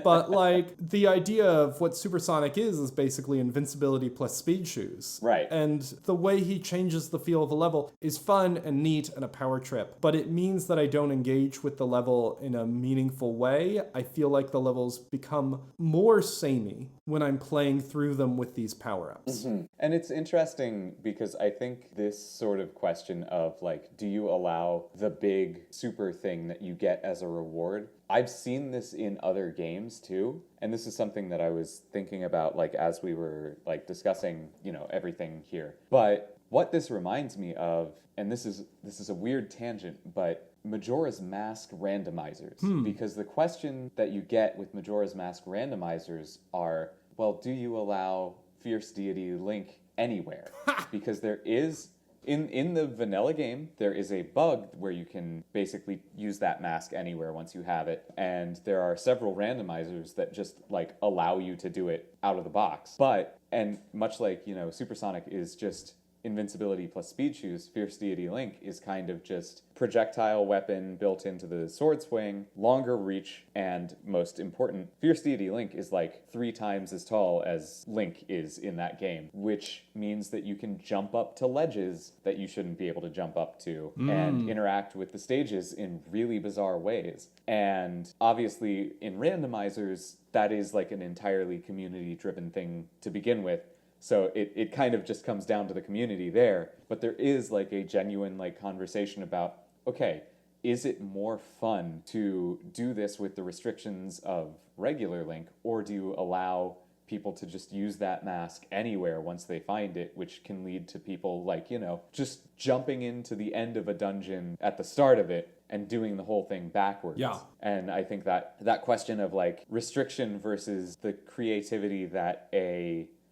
But like the idea of what Supersonic is basically invincibility plus speed shoes. Right. And the way he changes the feel of a level is fun and neat and a power trip. But it means that I don't engage with the level in a meaningful way. I feel like the levels become more samey when I'm playing through them with these power-ups. And it's interesting because I think this sort of question of like, do you allow the big super thing that you get as a reward? I've seen this in other games too, and this is something that I was thinking about like as we were like discussing, everything here. But what this reminds me of, and this is a weird tangent, but Majora's Mask randomizers. Because the question that you get with Majora's Mask randomizers are, well, do you allow Fierce Deity Link anywhere? Because there is... In the vanilla game, there is a bug where you can basically use that mask anywhere once you have it, and there are several randomizers that just like allow you to do it out of the box. But, and much like, you know, Supersonic is just invincibility plus speed shoes, Fierce Deity Link is kind of just projectile weapon built into the sword swing, longer reach, and most important, Fierce Deity Link is like 3 times as tall as Link is in that game, which means that you can jump up to ledges that you shouldn't be able to jump up to and interact with the stages in really bizarre ways. And obviously in randomizers, that is like an entirely community-driven thing to begin with. So it kind of just comes down to the community there. But there is like a genuine like conversation about, okay, is it more fun to do this with the restrictions of regular Link, or do you allow people to just use that mask anywhere once they find it, which can lead to people like, you know, just jumping into the end of a dungeon at the start of it and doing the whole thing backwards. Yeah. And I think that question of like restriction versus the creativity that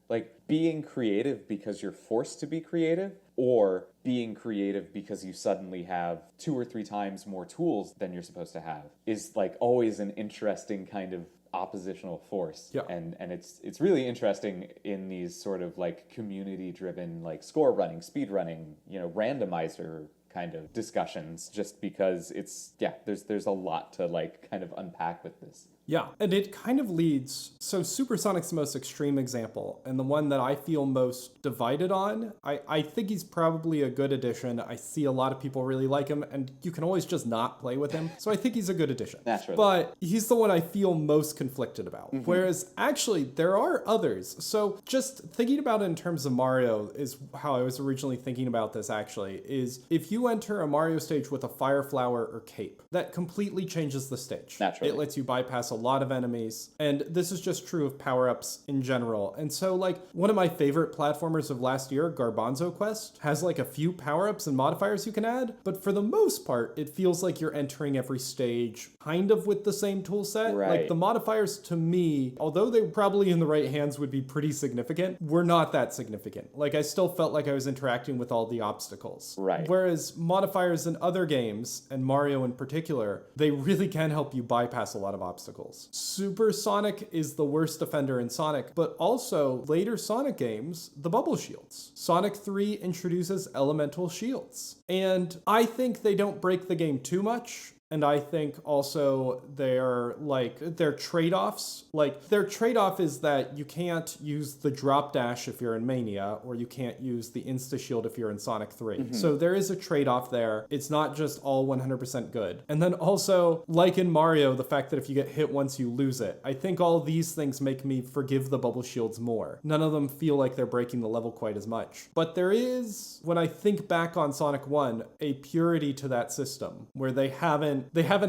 like being creative because you're forced to be creative, or being creative because you suddenly have 2 or 3 times more tools than you're supposed to have, is like always an interesting kind of oppositional force. Yeah. And it's really interesting in these sort of like community driven like score running, speed running, you know, randomizer kind of discussions, just because it's, yeah, there's a lot to like kind of unpack with this. Yeah, and it kind of leads, so Supersonic's the most extreme example, and the one that I feel most divided on. I think he's probably a good addition. I see a lot of people really like him, and you can always just not play with him, so I think he's a good addition. Naturally. But he's the one I feel most conflicted about, whereas actually there are others. So just thinking about it in terms of Mario is how I was originally thinking about this actually, is if you enter a Mario stage with a Fire Flower or Cape, that completely changes the stage. Naturally. It lets you bypass a lot of enemies, and this is just true of power-ups in general. And so like one of my favorite platformers of last year, Garbanzo Quest, has like a few power-ups and modifiers you can add, but for the most part it feels like you're entering every stage kind of with the same tool set. Right. Like the modifiers to me, although they probably in the right hands would be pretty significant, were not that significant. Like I still felt like I was interacting with all the obstacles. Right. Whereas modifiers in other games, and Mario in particular, they really can help you bypass a lot of obstacles. Supersonic is the worst offender in Sonic, but also later Sonic games, the bubble shields. Sonic 3 introduces elemental shields, and I think they don't break the game too much. And I think also their trade-offs, like their trade-off is that you can't use the drop dash if you're in Mania, or you can't use the instashield if you're in Sonic 3. So there is a trade-off there. It's not just all 100% good. And then also, like in Mario, the fact that if you get hit once, you lose it. I think all these things make me forgive the bubble shields more. None of them feel like they're breaking the level quite as much. But there is, when I think back on Sonic 1, a purity to that system where they haven't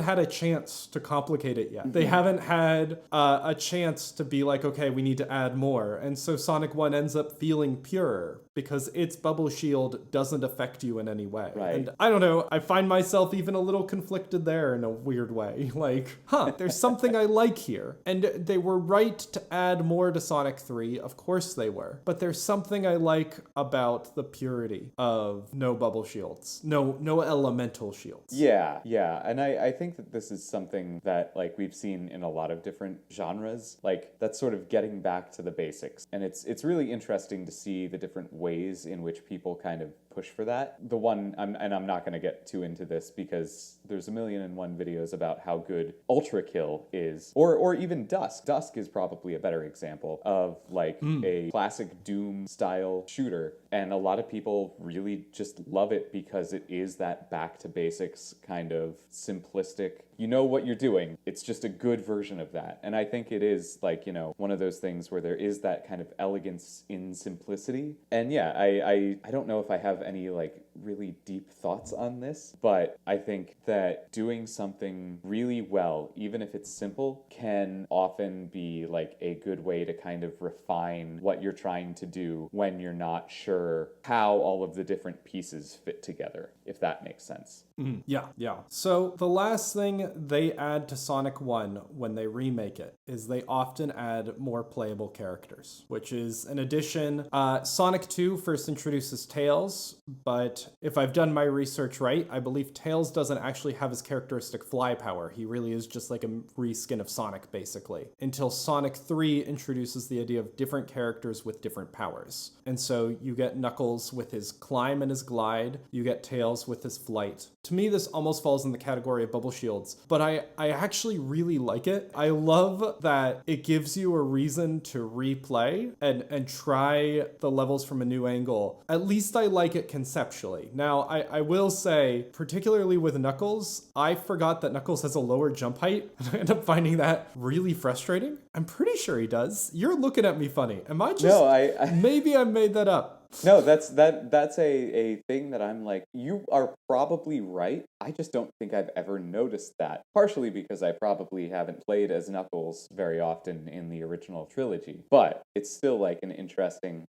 had a chance to complicate it yet. They haven't had a chance to be like, okay, we need to add more. And so Sonic 1 ends up feeling pure because its bubble shield doesn't affect you in any way. Right. And I don't know, I find myself even a little conflicted there in a weird way. Like, there's something I like here. And they were right to add more to Sonic 3, of course they were. But there's something I like about the purity of no bubble shields, no elemental shields. Yeah. And I think that this is something that like we've seen in a lot of different genres. Like that's sort of getting back to the basics. And it's really interesting to see the different ways in which people kind of push for that. The one, I'm not going to get too into this because there's 1,000,001 videos about how good Ultra Kill is, or even Dusk. Dusk is probably a better example of like a classic Doom style shooter, and a lot of people really just love it because it is that back to basics kind of simplistic. you know what you're doing. It's just a good version of that. And I think it is like, one of those things where there is that kind of elegance in simplicity. And yeah, I don't know if I have any like really deep thoughts on this, but I think that doing something really well, even if it's simple, can often be like a good way to kind of refine what you're trying to do when you're not sure how all of the different pieces fit together, if that makes sense. Yeah. So the last thing they add to Sonic 1 when they remake it is they often add more playable characters, which is an addition. Sonic 2 first introduces Tails, but if I've done my research right, I believe Tails doesn't actually have his characteristic fly power. He really is just like a reskin of Sonic, basically, until Sonic 3 introduces the idea of different characters with different powers. And so you get Knuckles with his climb and his glide, you get Tails with his flight. To me, this almost falls in the category of bubble shields, but I actually really like it. I love that it gives you a reason to replay and try the levels from a new angle. At least I like it conceptually. Now, I will say, particularly with Knuckles, I forgot that Knuckles has a lower jump height, and I end up finding that really frustrating. I'm pretty sure he does. You're looking at me funny. Am I just... No, Maybe I made that up. No, that's a thing that I'm like, you are probably right. I just don't think I've ever noticed that. Partially because I probably haven't played as Knuckles very often in the original trilogy. But it's still like an interesting,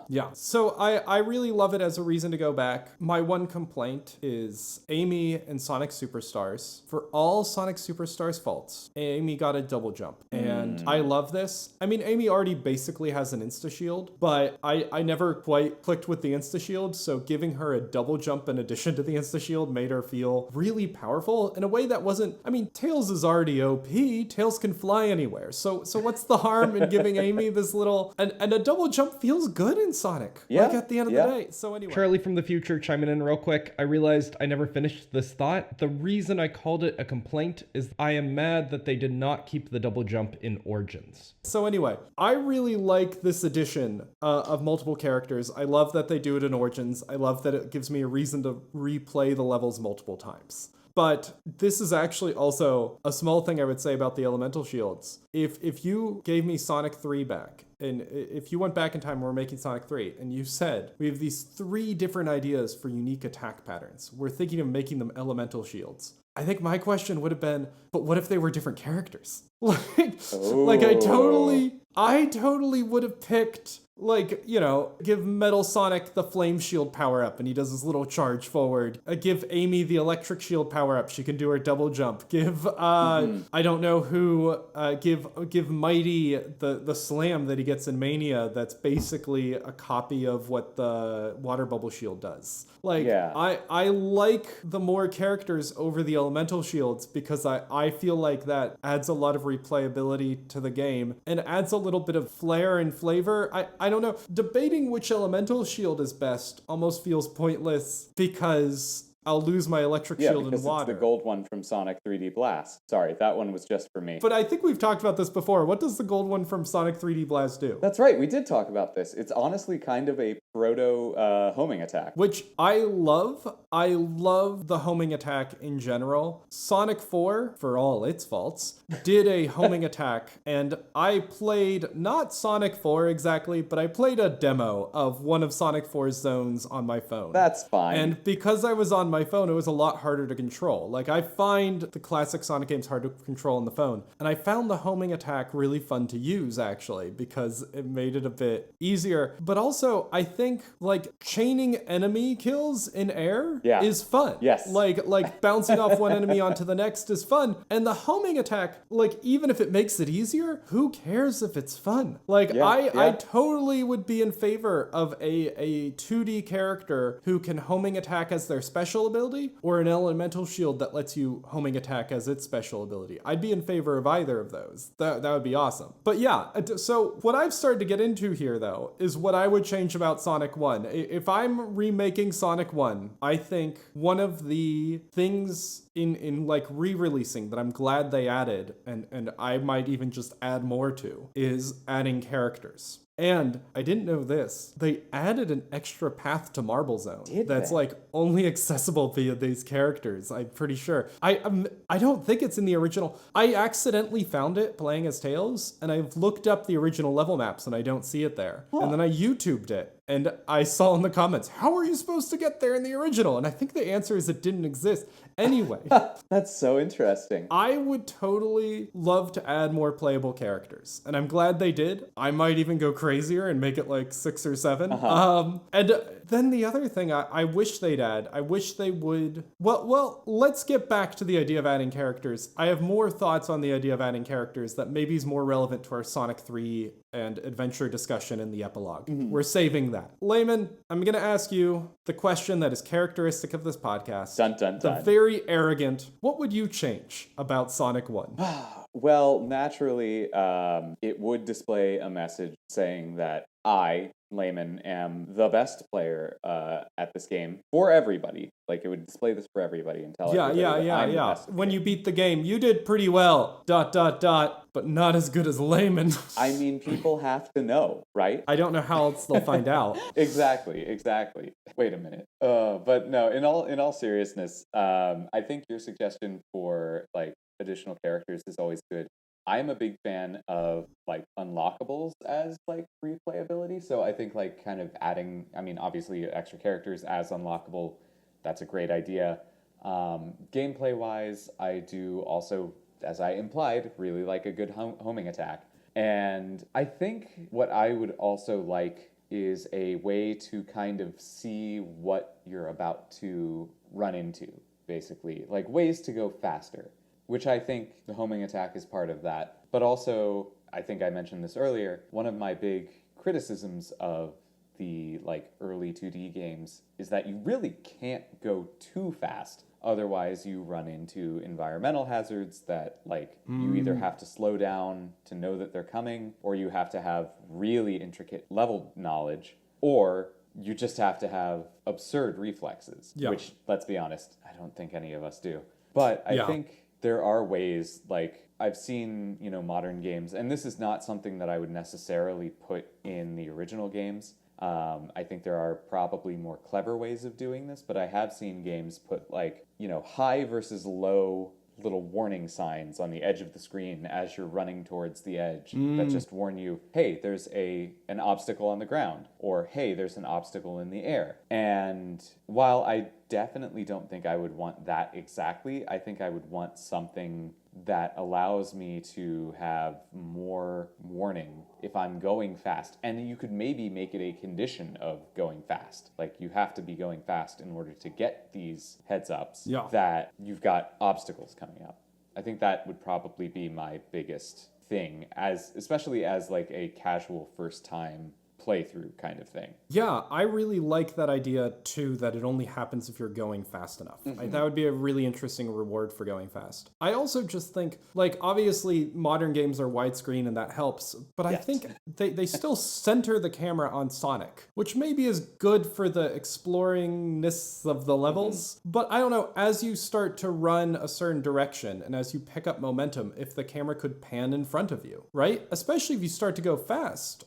Yeah, so I really love it as a reason to go back. My one complaint is Amy in Sonic Superstars. For all Sonic Superstars faults, Amy got a double jump. And I love this. I mean, Amy already basically has an instashield, but I never quite clicked with the instashield, so giving her a double jump in addition to the instashield made her feel really powerful in a way that wasn't... I mean, Tails is already OP. Tails can fly anywhere. So what's the harm in giving Amy this little... And a double jump feels good in Sonic. Yeah, like at the end of the day. So anyway. Charlie from the future chiming in real quick. I realized I never finished this thought. The reason I called it a complaint is I am mad that they did not keep the double jump in Origins. So anyway, I really like this addition of multiple characters. I love that they do it in Origins. I love that it gives me a reason to replay the levels multiple times. But this is actually also a small thing I would say about the elemental shields. If you gave me Sonic 3 back, and if you went back in time and we're making Sonic 3, and you said, we have these 3 different ideas for unique attack patterns, we're thinking of making them elemental shields. I think my question would have been, but what if they were different characters? Like I totally would have picked, give Metal Sonic the flame shield power up and he does his little charge forward. Give Amy the electric shield power up. She can do her double jump. Give, I don't know who, give Mighty the slam that he gets in Mania that's basically a copy of what the water bubble shield does. I like the more characters over the elemental shields because I feel like that adds a lot of replayability to the game and adds a little bit of flair and flavor. I don't know. Debating which elemental shield is best almost feels pointless because I'll lose my electric shield in water. It's the gold one from Sonic 3D Blast. Sorry, that one was just for me. But I think we've talked about this before. What does the gold one from Sonic 3D Blast do? That's right, we did talk about this. It's honestly kind of a proto homing attack. Which I love. I love the homing attack in general. Sonic 4, for all its faults, did a homing attack, and I played not Sonic 4 exactly, but I played a demo of one of Sonic 4's zones on my phone. That's fine. And because I was on my phone, it was a lot harder to control. Like, I find the classic Sonic games hard to control on the phone, and I found the homing attack really fun to use, actually, because it made it a bit easier. But also, I think, chaining enemy kills in air is fun. Yes. Like bouncing off one enemy onto the next is fun. And the homing attack, even if it makes it easier, who cares if it's fun? I totally would be in favor of a 2D character who can homing attack as their special ability or an elemental shield that lets you homing attack as its special ability. I'd be in favor of either of those. That would be awesome. But yeah, so what I've started to get into here, though, is what I would change about Sonic 1. If I'm remaking Sonic 1, I think one of the things in re-releasing that I'm glad they added, and I might even just add more to, is adding characters. And I didn't know this. They added an extra path to Marble Zone that's they? like only accessible via these characters. I'm pretty sure. I don't think it's in the original. I accidentally found it playing as Tails, and I've looked up the original level maps and I don't see it there. And then I YouTubed it. And I saw in the comments, how are you supposed to get there in the original? And I think the answer is it didn't exist. Anyway, That's so interesting. I would totally love to add more playable characters. And I'm glad they did. I might even go crazier and make it like 6 or 7. And then the other thing I wish they'd add, I wish they would... Well, let's get back to the idea of adding characters. I have more thoughts on the idea of adding characters that maybe is more relevant to our Sonic 3 and adventure discussion in the epilogue. We're saving that. Laymon, I'm going to ask you the question that is characteristic of this podcast. Dun, dun, dun. The very arrogant, what would you change about Sonic 1? Well, naturally, it would display a message saying that I, Layman, am the best player at this game for everybody. Like, it would display this for everybody and tell everybody that I'm the best. When you beat the game, you did pretty well, ... but not as good as Layman. I mean, people have to know, right? I don't know how else they'll find out. Exactly. Wait a minute. But no, in all seriousness, I think your suggestion for, like, additional characters is always good. I am a big fan of like unlockables as like replayability. So I think like kind of adding, I mean, obviously extra characters as unlockable, that's a great idea. Gameplay wise, I do also, as I implied, really like a good homing attack. And I think what I would also like is a way to kind of see what you're about to run into, basically, like ways to go faster. Which I think the homing attack is part of that. But also, I think I mentioned this earlier, one of my big criticisms of the like early 2D games is that you really can't go too fast. Otherwise, you run into environmental hazards that like you either have to slow down to know that they're coming, or you have to have really intricate level knowledge, or you just have to have absurd reflexes, which, let's be honest, I don't think any of us do. But I think there are ways, like I've seen, modern games, and this is not something that I would necessarily put in the original games. I think there are probably more clever ways of doing this, but I have seen games put like, high versus low little warning signs on the edge of the screen as you're running towards the edge that just warn you, hey, there's an obstacle on the ground, or hey, there's an obstacle in the air. And while I definitely don't think I would want that exactly, I think I would want something that allows me to have more warning if I'm going fast. And you could maybe make it a condition of going fast. Like you have to be going fast in order to get these heads ups that you've got obstacles coming up. I think that would probably be my biggest thing, especially as like a casual first time playthrough kind of thing. Yeah, I really like that idea too, that it only happens if you're going fast enough. That would be a really interesting reward for going fast. I also just think, like, obviously modern games are widescreen and that helps, but I think they still center the camera on Sonic, which maybe is good for the exploringness of the levels. But I don't know, as you start to run a certain direction and as you pick up momentum, if the camera could pan in front of you, right? Especially if you start to go fast.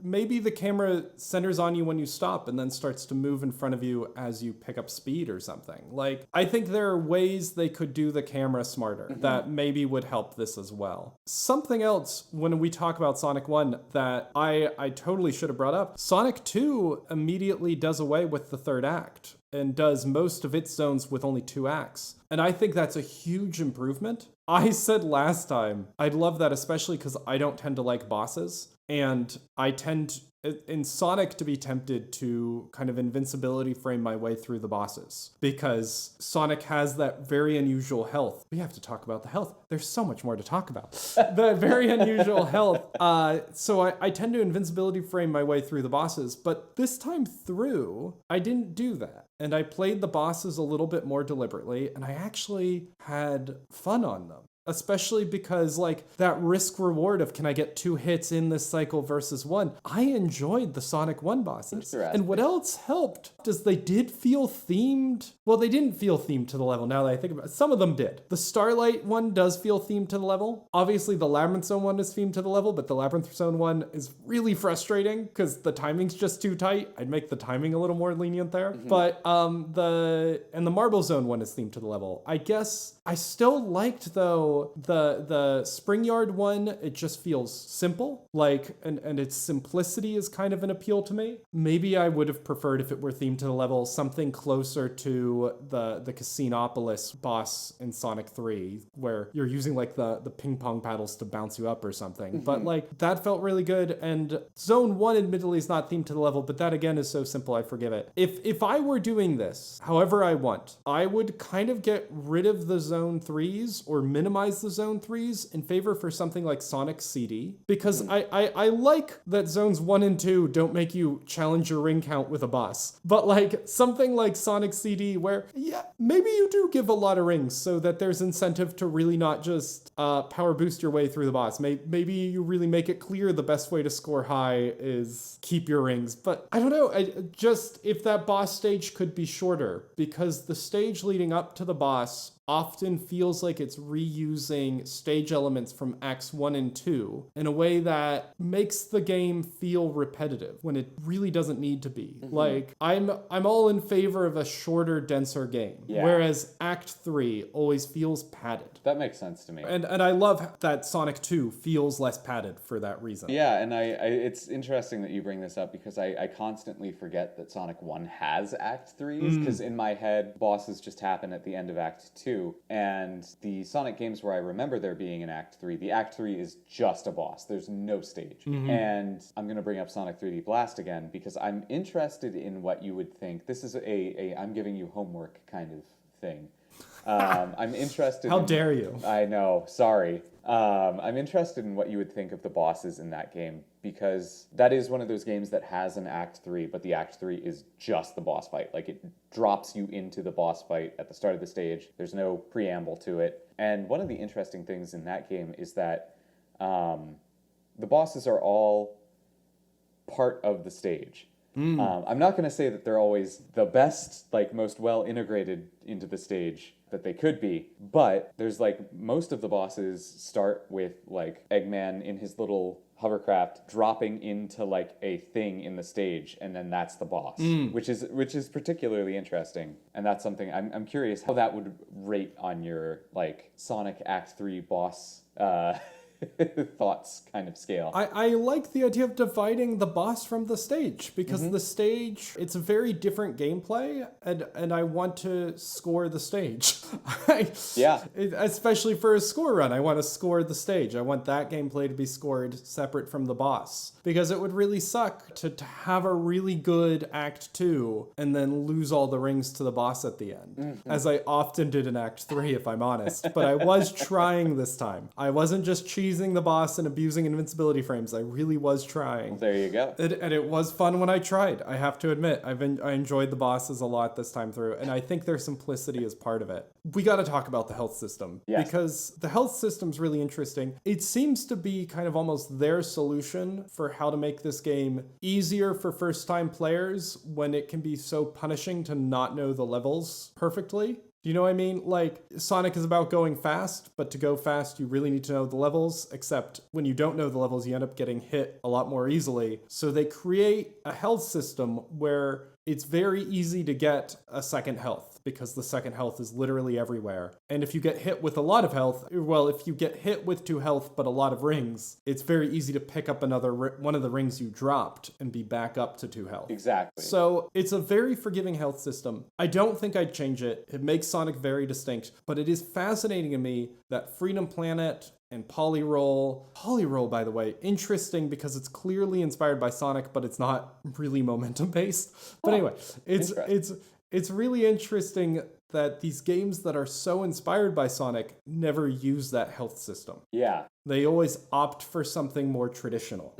Maybe the camera centers on you when you stop and then starts to move in front of you as you pick up speed or something. Like, I think there are ways they could do the camera smarter that maybe would help this as well. Something else when we talk about Sonic 1 that I totally should have brought up, Sonic 2 immediately does away with the third act and does most of its zones with only 2 acts. And I think that's a huge improvement. I said last time, I'd love that, especially because I don't tend to like bosses. And I tend, in Sonic, to be tempted to kind of invincibility frame my way through the bosses. Because Sonic has that very unusual health. We have to talk about the health. There's so much more to talk about. The very unusual health. So I tend to invincibility frame my way through the bosses. But this time through, I didn't do that. And I played the bosses a little bit more deliberately. And I actually had fun on them. especially because like that risk reward of can I get 2 hits in this cycle versus 1. I enjoyed the Sonic 1 bosses. And what else helped is they did feel themed. Well, they didn't feel themed to the level now that I think about it. Some of them did. The Starlight one does feel themed to the level. Obviously, the Labyrinth Zone one is themed to the level, but the Labyrinth Zone one is really frustrating because the timing's just too tight. I'd make the timing a little more lenient there. But the Marble Zone one is themed to the level. I guess I still liked though the Spring Yard one. It just feels simple, like and its simplicity is kind of an appeal to me. Maybe I would have preferred if it were themed to the level something closer to the Casinopolis boss in Sonic 3, where you're using like the ping pong paddles to bounce you up or something. But like that felt really good. And Zone 1 admittedly is not themed to the level, but that again is so simple I forgive it. If I were doing this however I want, I would kind of get rid of the Zone 3s or minimize the Zone 3s in favor for something like Sonic CD, because I like that Zones 1 and 2 don't make you challenge your ring count with a boss. But like something like Sonic CD where, yeah, maybe you do give a lot of rings so that there's incentive to really not just power boost your way through the boss. Maybe you really make it clear the best way to score high is keep your rings. But I don't know, if that boss stage could be shorter, because the stage leading up to the boss often feels like it's reusing stage elements from Acts 1 and 2 in a way that makes the game feel repetitive when it really doesn't need to be. Like, I'm all in favor of a shorter, denser game, whereas Act 3 always feels padded. That makes sense to me. And I love that Sonic 2 feels less padded for that reason. Yeah, and I it's interesting that you bring this up because I constantly forget that Sonic 1 has Act 3s, because in my head, bosses just happen at the end of Act 2. And the Sonic games where I remember there being an Act 3, the Act 3 is just a boss. There's no stage. And I'm going to bring up Sonic 3D Blast again because I'm interested in what you would think. This is a I'm giving you homework kind of thing. I'm interested How dare you? I know, sorry. I'm interested in what you would think of the bosses in that game, because that is one of those games that has an Act 3, but the Act 3 is just the boss fight. Like, it drops you into the boss fight at the start of the stage. There's no preamble to it. And one of the interesting things in that game is that the bosses are all part of the stage. I'm not going to say that they're always the best, like, most well integrated into the stage that they could be, but there's like most of the bosses start with like Eggman in his little hovercraft dropping into like a thing in the stage, and then that's the boss, which is particularly interesting. And that's something I'm curious how that would rate on your like Sonic Act 3 boss thoughts kind of scale. I like the idea of dividing the boss from the stage, because the stage, it's a very different gameplay, and I want to score the stage. Especially for a score run, I want to score the stage. I want that gameplay to be scored separate from the boss, because it would really suck to have a really good Act 2 and then lose all the rings to the boss at the end, as I often did in Act 3, if I'm honest. But I was trying this time. I wasn't just cheesing the boss and abusing invincibility frames. I really was trying. Well, there you go. And it was fun when I tried. I have to admit, I enjoyed the bosses a lot this time through, and I think their simplicity is part of it. We got to talk about the health system, because the health system's really interesting. It seems to be kind of almost their solution for how to make this game easier for first-time players when it can be so punishing to not know the levels perfectly. Do you know what I mean? Like, Sonic is about going fast, but to go fast, you really need to know the levels, except when you don't know the levels, you end up getting hit a lot more easily. So they create a health system where it's very easy to get a second health, because the second health is literally everywhere. And if you get hit with a lot of health, well, if you get hit with 2 health but a lot of rings, it's very easy to pick up one of the rings you dropped and be back up to 2 health. Exactly. So it's a very forgiving health system. I don't think I'd change it. It makes Sonic very distinct, but it is fascinating to me that Freedom Planet and Polyroll, by the way, interesting because it's clearly inspired by Sonic, but it's not really momentum based. But anyway, it's really interesting that these games that are so inspired by Sonic never use that health system. Yeah. They always opt for something more traditional.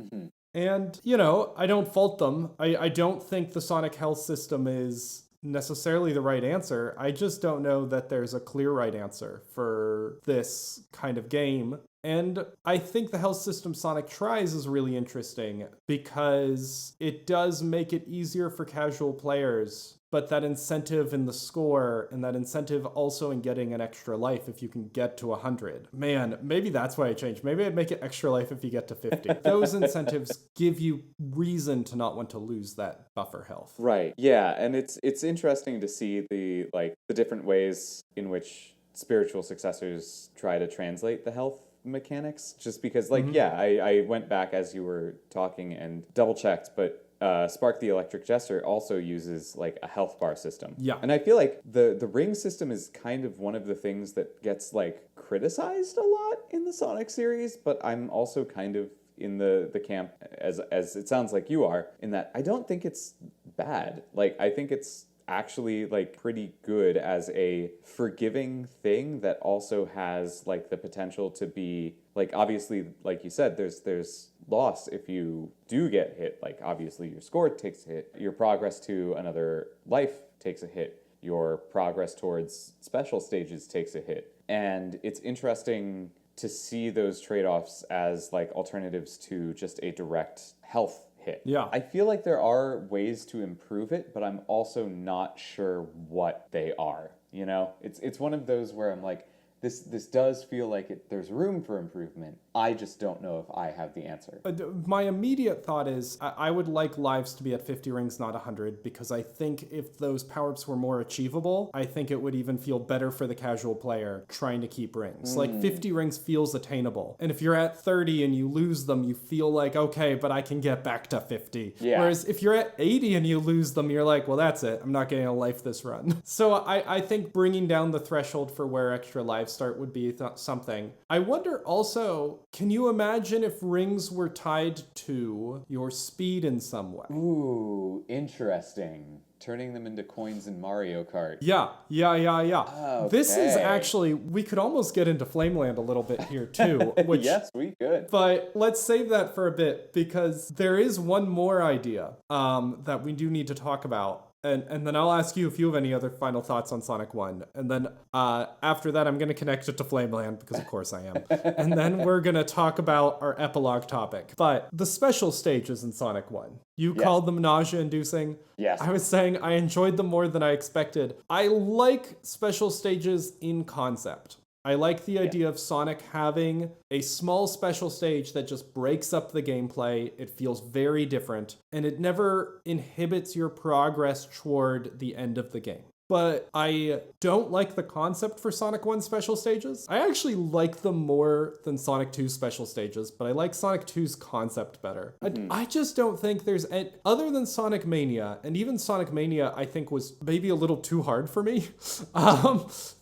And, I don't fault them. I don't think the Sonic health system is necessarily the right answer. I just don't know that there's a clear right answer for this kind of game. And I think the health system Sonic tries is really interesting because it does make it easier for casual players, but that incentive in the score and that incentive also in getting an extra life if you can get to 100. Man, maybe that's why I changed. Maybe I'd make it extra life if you get to 50. Those incentives give you reason to not want to lose that buffer health. Right. Yeah, and it's interesting to see the different ways in which spiritual successors try to translate the health mechanics, just because I went back as you were talking and double checked, but Spark the Electric Jester also uses like a health bar system. Yeah. And I feel like the ring system is kind of one of the things that gets like criticized a lot in the Sonic series, but I'm also kind of in the camp as it sounds like you are, in that I don't think it's bad. Like I think it's actually like pretty good as a forgiving thing that also has like the potential to be like, obviously, like you said, there's loss if you do get hit. Like obviously your score takes a hit, your progress to another life takes a hit, your progress towards special stages takes a hit. And it's interesting to see those trade-offs as like alternatives to just a direct health hit. Yeah. I feel like there are ways to improve it, but I'm also not sure what they are. You know, it's one of those where I'm like, this does feel like there's room for improvement. I just don't know if I have the answer. My immediate thought is I would like lives to be at 50 rings, not 100, because I think if those power-ups were more achievable, I think it would even feel better for the casual player trying to keep rings. Like 50 rings feels attainable. And if you're at 30 and you lose them, you feel like, okay, but I can get back to 50. Yeah. Whereas if you're at 80 and you lose them, you're like, well, that's it. I'm not getting a life this run. So I think bringing down the threshold for where extra lives start would be something. I wonder also, can you imagine if rings were tied to your speed in some way? Ooh, interesting. Turning them into coins in Mario Kart. Yeah. Okay. This is actually, we could almost get into Flameland a little bit here too. Which, yes, we could. But let's save that for a bit because there is one more idea that we do need to talk about. And then I'll ask you if you have any other final thoughts on Sonic 1. And then after that, I'm going to connect it to Flameland, because of course I am. And then we're going to talk about our epilogue topic. But the special stages in Sonic 1, you called them nausea-inducing. Yes. I was saying I enjoyed them more than I expected. I like special stages in concept. I like the idea of Sonic having a small special stage that just breaks up the gameplay. It feels very different, and it never inhibits your progress toward the end of the game. But I don't like the concept for Sonic 1 special stages. I actually like them more than Sonic 2 special stages, but I like Sonic 2's concept better. I just don't think there's, other than Sonic Mania, and even Sonic Mania I think was maybe a little too hard for me.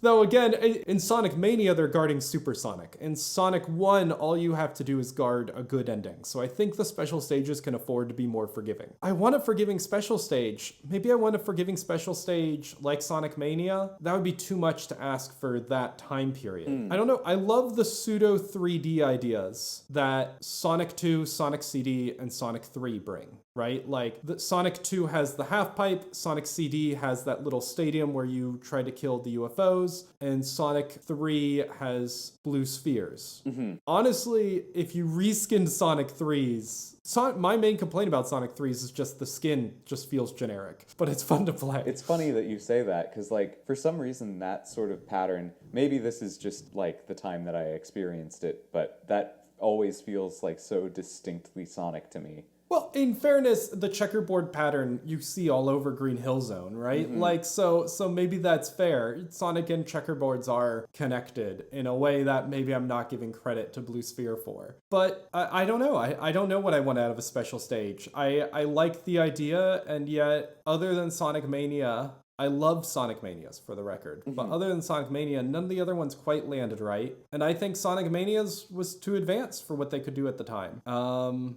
Though again, in Sonic Mania they're guarding Super Sonic. In Sonic 1, all you have to do is guard a good ending. So I think the special stages can afford to be more forgiving. I want a forgiving special stage. Maybe I want a forgiving special stage like Sonic Mania. That would be too much to ask for that time period. I don't know. I love the pseudo 3D ideas that Sonic 2, Sonic CD, and Sonic 3 bring, right? Like Sonic 2 has the half pipe, Sonic CD has that little stadium where you try to kill the UFOs, and Sonic 3 has blue spheres. Honestly, if you reskinned Sonic 3's, my main complaint about Sonic 3's is just the skin just feels generic, but it's fun to play. It's funny that you say that, because like for some reason that sort of pattern, maybe this is just like the time that I experienced it, but that always feels like so distinctly Sonic to me. Well, in fairness, the checkerboard pattern you see all over Green Hill Zone, right? Like, so maybe that's fair. Sonic and checkerboards are connected in a way that maybe I'm not giving credit to Blue Sphere for. But I don't know. I don't know what I want out of a special stage. I like the idea, and yet, other than Sonic Mania, I love Sonic Manias, for the record. But other than Sonic Mania, none of the other ones quite landed right. And I think Sonic Mania's was too advanced for what they could do at the time.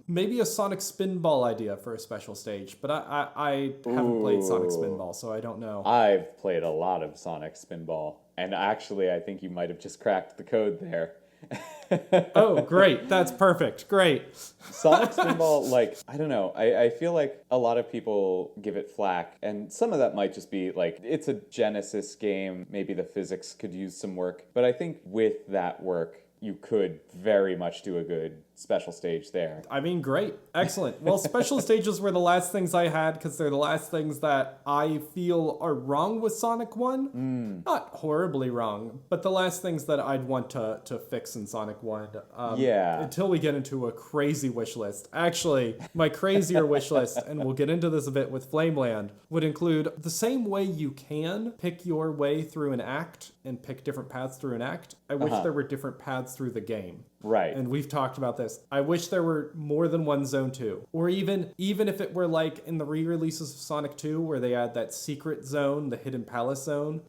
Maybe a Sonic Spinball idea for a special stage, but I haven't played Sonic Spinball, so I don't know. I've played a lot of Sonic Spinball, and actually I think you might have just cracked the code there. Oh, great. That's perfect. Great. Sonic Spinball, like, I don't know. I feel like a lot of people give it flack, and some of that might just be like, it's a Genesis game. Maybe the physics could use some work. But I think with that work, you could very much do a good special stage there. I mean, great. Excellent. Well, special stages were the last things I had because they're the last things that I feel are wrong with Sonic 1. Not horribly wrong, but the last things that I'd want to fix in Sonic 1. Yeah. Until we get into a crazy wish list. Actually, my crazier wish list, and we'll get into this a bit with Flameland, would include the same way you can pick your way through an act and pick different paths through an act. I wish there were different paths through the game. Right. And we've talked about this. I wish there were more than one Zone 2. Or even if it were like in the re-releases of Sonic 2 where they had that secret zone, the Hidden Palace zone,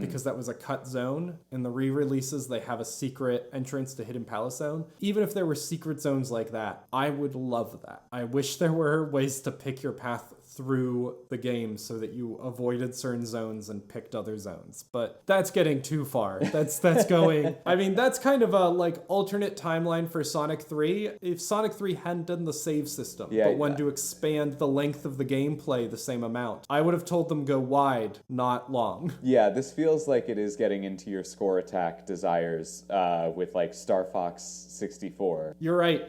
because that was a cut zone. In the re-releases, they have a secret entrance to Hidden Palace zone. Even if there were secret zones like that, I would love that. I wish there were ways to pick your path through the game so that you avoided certain zones and picked other zones. But that's getting too far. That's going... I mean, that's kind of a like alternate timeline for Sonic 3. If Sonic 3 hadn't done the save system, but wanted to expand the length of the gameplay the same amount, I would have told them go wide, not long. Yeah, this feels like it is getting into your score attack desires with like Star Fox 64. You're right.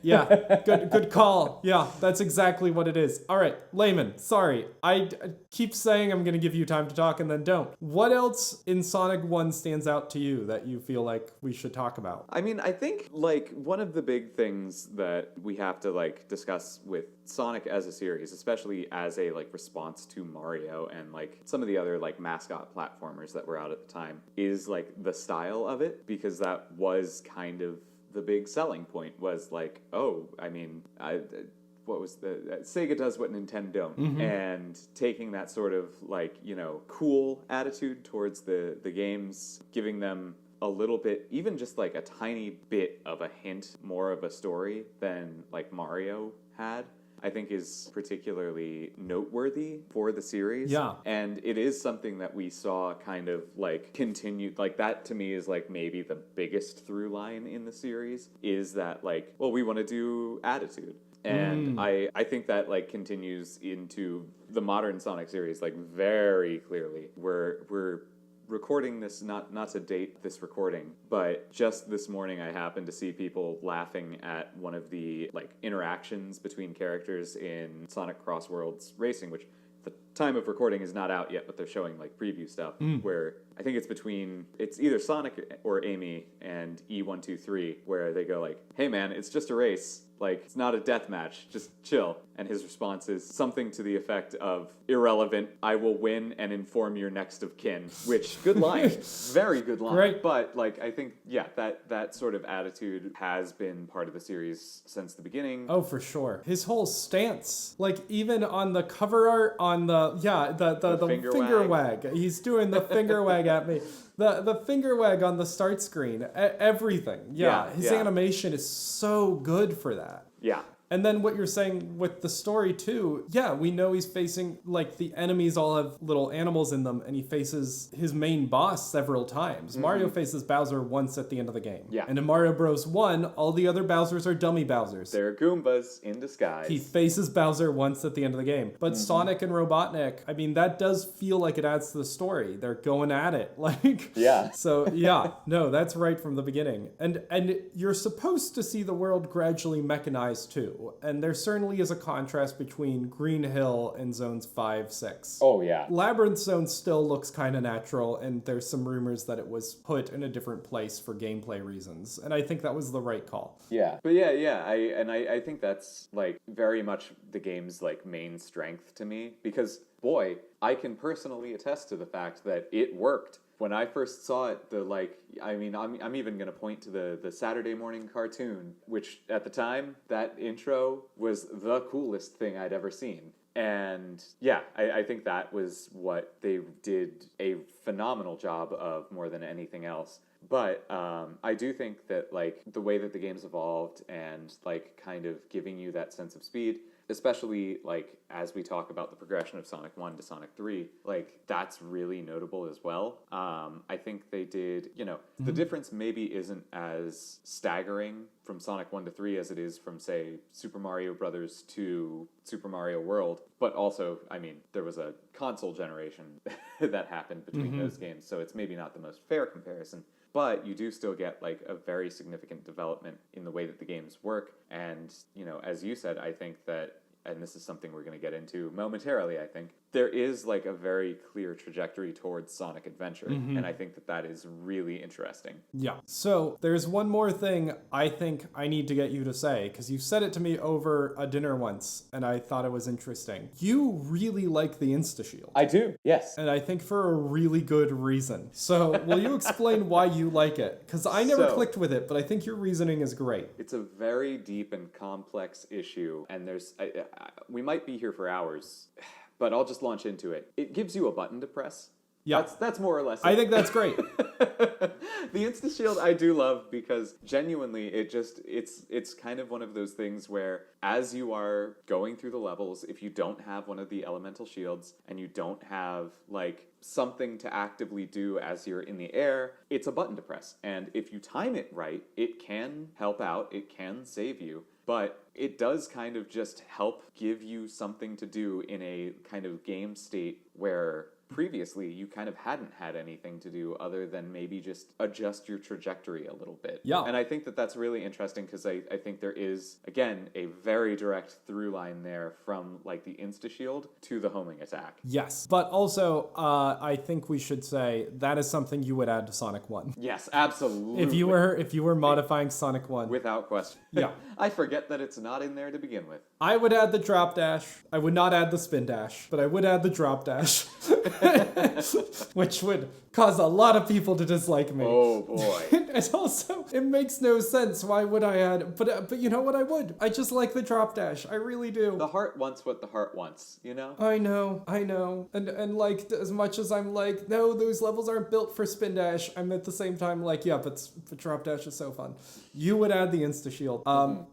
Yeah, good call. Yeah, that's exactly what it is. All right, Layman, sorry. I keep saying I'm going to give you time to talk and then don't. What else in Sonic 1 stands out to you that you feel like we should talk about? I mean, I think like one of the big things that we have to like discuss with Sonic as a series, especially as a like response to Mario and like some of the other like mascot platformers that were out at the time, is like the style of it, because that was kind of the big selling point, was like, oh, I mean, what was the Sega does what Nintendo don't, and taking that sort of like, you know, cool attitude towards the games, giving them a little bit, even just like a tiny bit of a hint more of a story than like Mario had, I think is particularly noteworthy for the series. Yeah. And it is something that we saw kind of like continued, like that to me is like maybe the biggest through line in the series, is that like, well, we want to do attitude. And I think that like continues into the modern Sonic series, like very clearly. We're recording this, not to date this recording, but just this morning I happened to see people laughing at one of the like interactions between characters in Sonic Cross Worlds Racing, which the time of recording is not out yet, but they're showing like preview stuff where I think it's either Sonic or Amy and E123, where they go like, hey man, it's just a race. Like, it's not a death match. Just chill. And his response is something to the effect of, irrelevant, I will win and inform your next of kin. Which, good line. Very good line. Right. But, like, I think, yeah, that sort of attitude has been part of the series since the beginning. Oh, for sure. His whole stance, like even on the cover art, on the finger wag. He's doing the finger wag at me. The finger wag on the start screen. Everything. Yeah. His animation is so good for that. Yeah. And then what you're saying with the story too, yeah, we know he's facing, like, the enemies all have little animals in them, and he faces his main boss several times. Mario faces Bowser once at the end of the game. Yeah. And in Mario Bros. 1, all the other Bowsers are dummy Bowsers. They're Goombas in disguise. He faces Bowser once at the end of the game. But Sonic and Robotnik, I mean, that does feel like it adds to the story. They're going at it. Like, yeah. So, yeah, no, that's right from the beginning. And you're supposed to see the world gradually mechanized too. And there certainly is a contrast between Green Hill and Zones 5, 6. Oh, yeah. Labyrinth Zone still looks kind of natural, and there's some rumors that it was put in a different place for gameplay reasons. And I think that was the right call. Yeah. But yeah. I think that's, like, very much the game's, like, main strength to me. Because, boy, I can personally attest to the fact that it worked. When I first saw it, I'm even going to point to the Saturday morning cartoon, which at the time, that intro was the coolest thing I'd ever seen. And yeah, I think that was what they did a phenomenal job of more than anything else. But I do think that like the way that the game's evolved and like kind of giving you that sense of speed, especially like as we talk about the progression of Sonic 1 to Sonic 3, like that's really notable as well. I think they did, the difference maybe isn't as staggering from Sonic 1 to 3 as it is from, say, Super Mario Brothers to Super Mario World. But also, I mean, there was a console generation that happened between those games, so it's maybe not the most fair comparison. But you do still get like a very significant development in the way that the games work. And, as you said, I think that, and this is something we're going to get into momentarily, I think, there is like a very clear trajectory towards Sonic Adventure. And I think that that is really interesting. Yeah. So there's one more thing I think I need to get you to say, because you said it to me over a dinner once, and I thought it was interesting. You really like the instashield. I do, yes. And I think for a really good reason. So will you explain why you like it? Because I never clicked with it, but I think your reasoning is great. It's a very deep and complex issue, and we might be here for hours, but I'll just launch into it. It gives you a button to press. Yeah. That's more or less it. I think that's great. The instashield I do love because genuinely it's kind of one of those things where as you are going through the levels, if you don't have one of the elemental shields and you don't have like something to actively do as you're in the air, it's a button to press. And if you time it right, it can help out, it can save you. But it does kind of just help give you something to do in a kind of game state where previously you kind of hadn't had anything to do other than maybe just adjust your trajectory a little bit. Yeah. And I think that that's really interesting because I think there is, again, a very direct through line there from like the instashield to the homing attack. Yes. But also, I think we should say that is something you would add to Sonic 1. Yes, absolutely. If you were modifying Sonic 1. Without question. Yeah. I forget that it's not in there to begin with. I would add the drop dash. I would not add the spin dash, but I would add the drop dash. Which would cause a lot of people to dislike me. Oh boy. And also, it makes no sense. Why would I add? But you know what? I would. I just like the drop dash. I really do. The heart wants what the heart wants, you know? I know. And like, as much as I'm like, no, those levels aren't built for spin dash, I'm at the same time like, yeah, but drop dash is so fun. You would add the instashield.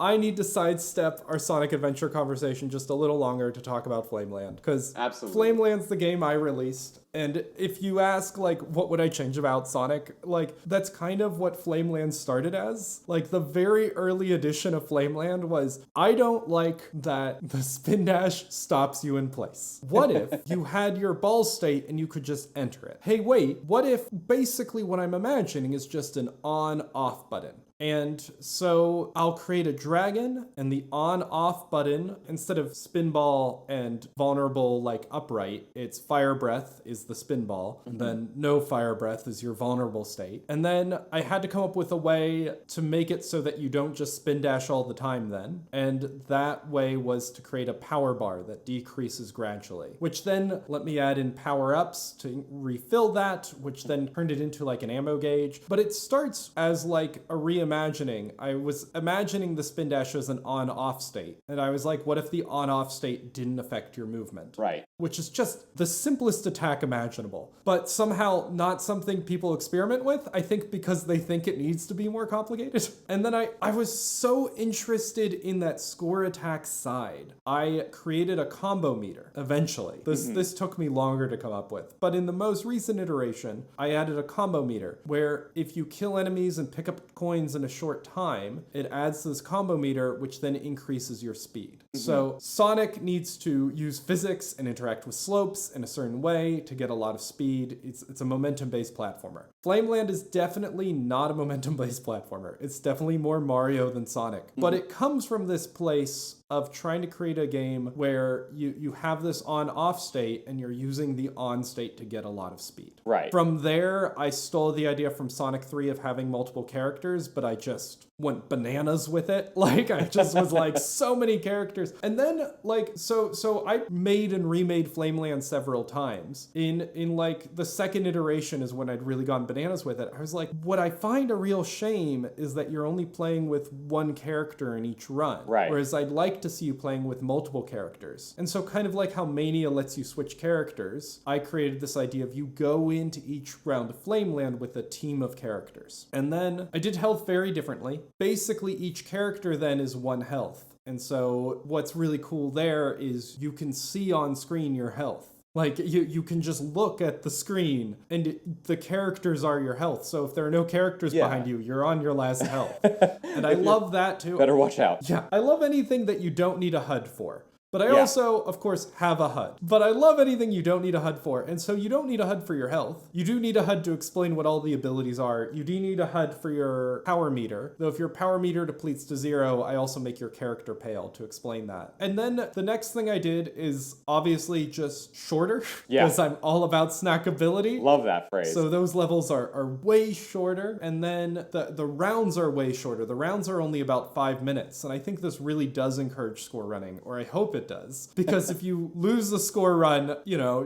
I need to sidestep our Sonic Adventure conversation just a little longer to talk about Flameland, because Flameland's the game I released. And if you ask, like, what would I change about Sonic? Like, that's kind of what Flameland started as. Like, the very early edition of Flameland was, I don't like that the spin dash stops you in place. What if you had your ball state and you could just enter it? Hey, wait, what if basically what I'm imagining is just an on-off button? And so I'll create a dragon, and the on-off button, instead of spin ball and vulnerable like upright, it's fire breath is the spin ball, and then no fire breath is your vulnerable state. And then I had to come up with a way to make it so that you don't just spin dash all the time then. And that way was to create a power bar that decreases gradually, which then let me add in power-ups to refill that, which then turned it into like an ammo gauge. But it starts as like a reimagining. I was imagining the spin dash as an on-off state. And I was like, what if the on-off state didn't affect your movement? Right. Which is just the simplest attack imaginable, but somehow not something people experiment with, I think because they think it needs to be more complicated. And then I was so interested in that score attack side. I created a combo meter eventually. This took me longer to come up with, but in the most recent iteration, I added a combo meter where if you kill enemies and pick up coins in a short time, it adds this combo meter, which then increases your speed. So Sonic needs to use physics and interact with slopes in a certain way to get a lot of speed. It's a momentum-based platformer. Flameland is definitely not a momentum-based platformer. It's definitely more Mario than Sonic. But it comes from this place of trying to create a game where you have this on-off state and you're using the on state to get a lot of speed. Right. From there, I stole the idea from Sonic 3 of having multiple characters, but I just went bananas with it. Like, I just was like, so many characters. And then, like, so I made and remade Flameland several times. In like, the second iteration is when I'd really gone bananas with it. I was like, what I find a real shame is that you're only playing with one character in each run. Right. Whereas I'd like to see you playing with multiple characters. And so kind of like how Mania lets you switch characters, I created this idea of you go into each round of Flameland with a team of characters. And then I did health very differently. Basically, each character then is one health. And so what's really cool there is you can see on screen your health. Like, you can just look at the screen and the characters are your health. So if there are no characters behind you, you're on your last health. And I love that too. Better watch out. Yeah, I love anything that you don't need a HUD for. But I also, of course, have a HUD. But I love anything you don't need a HUD for. And so you don't need a HUD for your health. You do need a HUD to explain what all the abilities are. You do need a HUD for your power meter. Though if your power meter depletes to 0, I also make your character pale to explain that. And then the next thing I did is obviously just shorter. Because I'm all about snackability. Love that phrase. So those levels are way shorter. And then the rounds are way shorter. The rounds are only about 5 minutes. And I think this really does encourage score running, or I hope it does. Because if you lose the score run,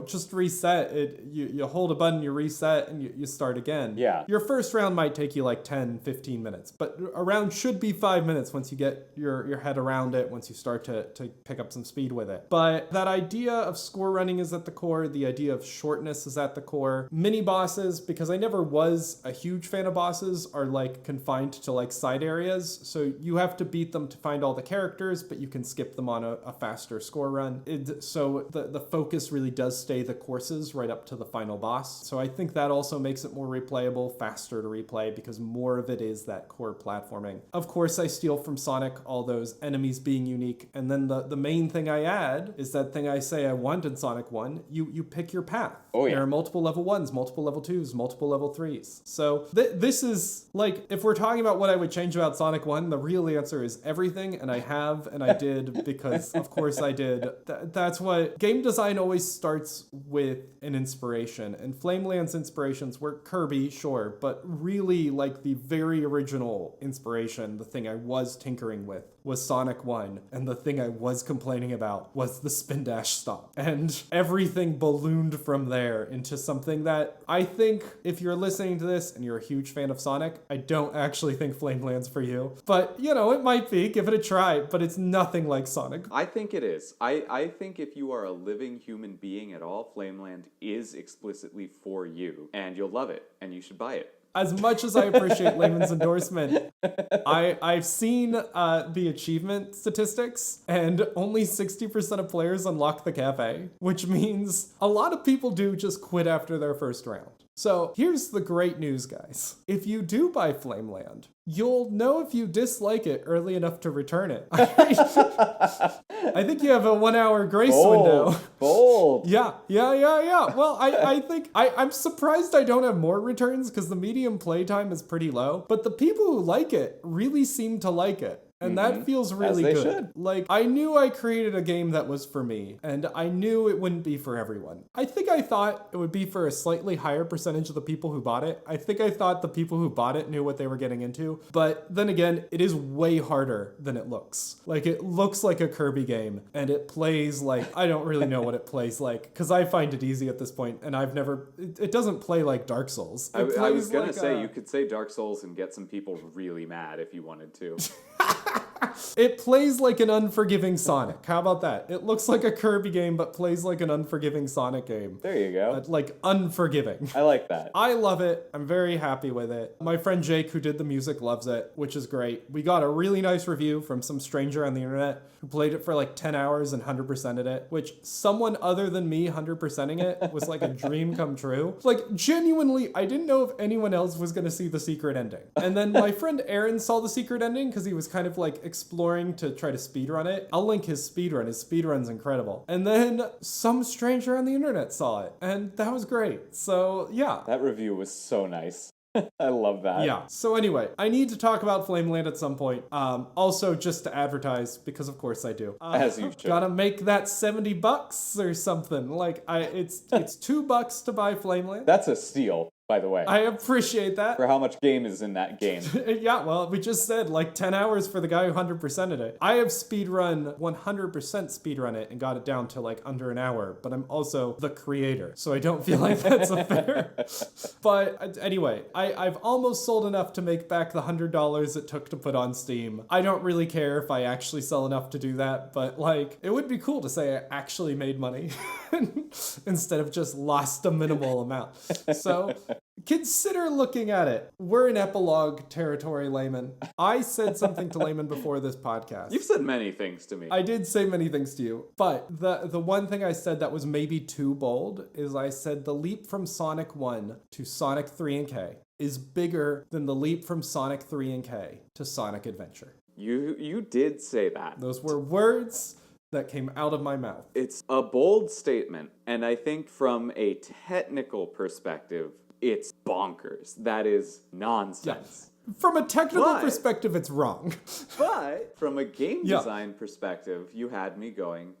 just reset it. You hold a button, you reset, and you start again. Yeah. Your first round might take you like 10, 15 minutes, but a round should be 5 minutes once you get your head around it, once you start to pick up some speed with it. But that idea of score running is at the core. The idea of shortness is at the core. Mini bosses, because I never was a huge fan of bosses, are like confined to like side areas. So you have to beat them to find all the characters, but you can skip them on a faster score run. So the focus really does stay the courses right up to the final boss. So I think that also makes it more replayable, faster to replay, because more of it is that core platforming. Of course, I steal from Sonic all those enemies being unique. And then the main thing I add is that thing I say I want in Sonic 1. You pick your path. Oh, yeah. There are multiple level 1s, multiple level 2s, multiple level 3s. So this is, like, if we're talking about what I would change about Sonic 1, the real answer is everything, and I have, and I did, because of course I did. That's what game design always starts with, an inspiration. And Flameland's inspirations were Kirby, sure, but really like the very original inspiration, the thing I was tinkering with, was Sonic 1, and the thing I was complaining about was the spin dash stop. And everything ballooned from there into something that I think, if you're listening to this and you're a huge fan of Sonic, I don't actually think Flameland's for you. But, it might be, give it a try, but it's nothing like Sonic. I think it is. I think if you are a living human being at all, Flameland is explicitly for you, and you'll love it, and you should buy it. As much as I appreciate Layman's endorsement, I've seen the achievement statistics, and only 60% of players unlock the cafe, which means a lot of people do just quit after their first round. So here's the great news, guys. If you do buy Flameland, you'll know if you dislike it early enough to return it. I think you have a 1 hour grace window. Bold. Yeah. Well, I think I'm surprised I don't have more returns, because the medium playtime is pretty low. But the people who like it really seem to like it. And that feels really As they good. should. Like, I knew I created a game that was for me, and I knew it wouldn't be for everyone. I think I thought it would be for a slightly higher percentage of the people who bought it. I think I thought the people who bought it knew what they were getting into. But then again, it is way harder than it looks. Like, it looks like a Kirby game, and it plays like, I don't really know what it plays like, because I find it easy at this point, and I've never, it doesn't play like Dark Souls. I was going to say, you could say Dark Souls and get some people really mad if you wanted to. It plays like an unforgiving Sonic. How about that? It looks like a Kirby game, but plays like an unforgiving Sonic game. There you go. Like, unforgiving. I like that. I love it. I'm very happy with it. My friend Jake, who did the music, loves it, which is great. We got a really nice review from some stranger on the internet who played it for like 10 hours and 100%ed it, which someone other than me 100%ing it was like a dream come true. Like, genuinely, I didn't know if anyone else was going to see the secret ending. And then my friend Aaron saw the secret ending because he was kind of like exploring to try to speedrun it. I'll link his speedrun. His speedrun's incredible. And then some stranger on the internet saw it, and that was great. So, yeah. That review was so nice. I love that. Yeah. So anyway, I need to talk about Flameland at some point. Also, just to advertise, because of course I do. As you should. Gotta make that $70 or something. Like, it's $2 to buy Flameland. That's a steal, by the way. I appreciate that. For how much game is in that game. Yeah, well, we just said like 10 hours for the guy who 100%ed it. I have 100% speedrun it and got it down to like under an hour, but I'm also the creator, so I don't feel like that's fair. But anyway, I've almost sold enough to make back the $100 it took to put on Steam. I don't really care if I actually sell enough to do that, but like, it would be cool to say I actually made money instead of just lost a minimal amount. So Consider looking at it. We're in epilogue territory, Laymon. I said something to Laymon before this podcast. You've said many things to me. I did say many things to you, but the one thing I said that was maybe too bold is I said the leap from Sonic 1 to Sonic 3 and K is bigger than the leap from Sonic 3 and K to Sonic Adventure. You did say that. Those were words that came out of my mouth. It's a bold statement, and I think from a technical perspective, it's bonkers. That is nonsense. Yeah. From a technical But- perspective, it's wrong. But from a game Yeah. design perspective, you had me going,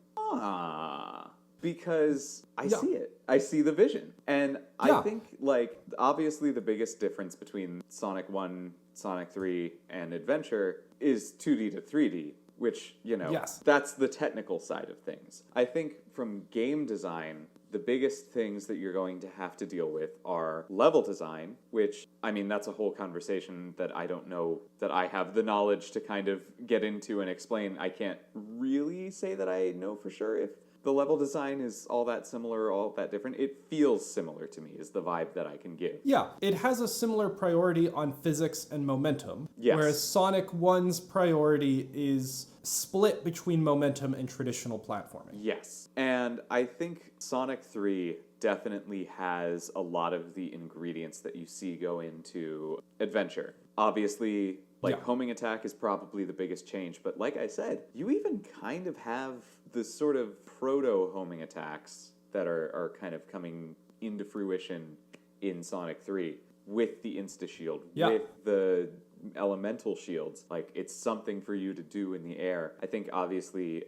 because I Yeah. see it. I see the vision. And I Yeah. think, like, obviously the biggest difference between Sonic 1, Sonic 3, and Adventure is 2D to 3D, which, you know, Yes. that's the technical side of things. I think from game design, the biggest things that you're going to have to deal with are level design, which, I mean, that's a whole conversation that I don't know that I have the knowledge to kind of get into and explain. I can't really say that I know for sure if the level design is all that similar or all that different. It feels similar to me, is the vibe that I can give. Yeah, it has a similar priority on physics and momentum, Yes. whereas Sonic 1's priority is split between momentum and traditional platforming. Yes. And I think Sonic 3 definitely has a lot of the ingredients that you see go into Adventure. Obviously, like, Yeah. homing attack is probably the biggest change, but like I said, you even kind of have the sort of proto-homing attacks that are kind of coming into fruition in Sonic 3 with the instashield, Yeah. with the elemental shields. Like, it's something for you to do in the air. I think obviously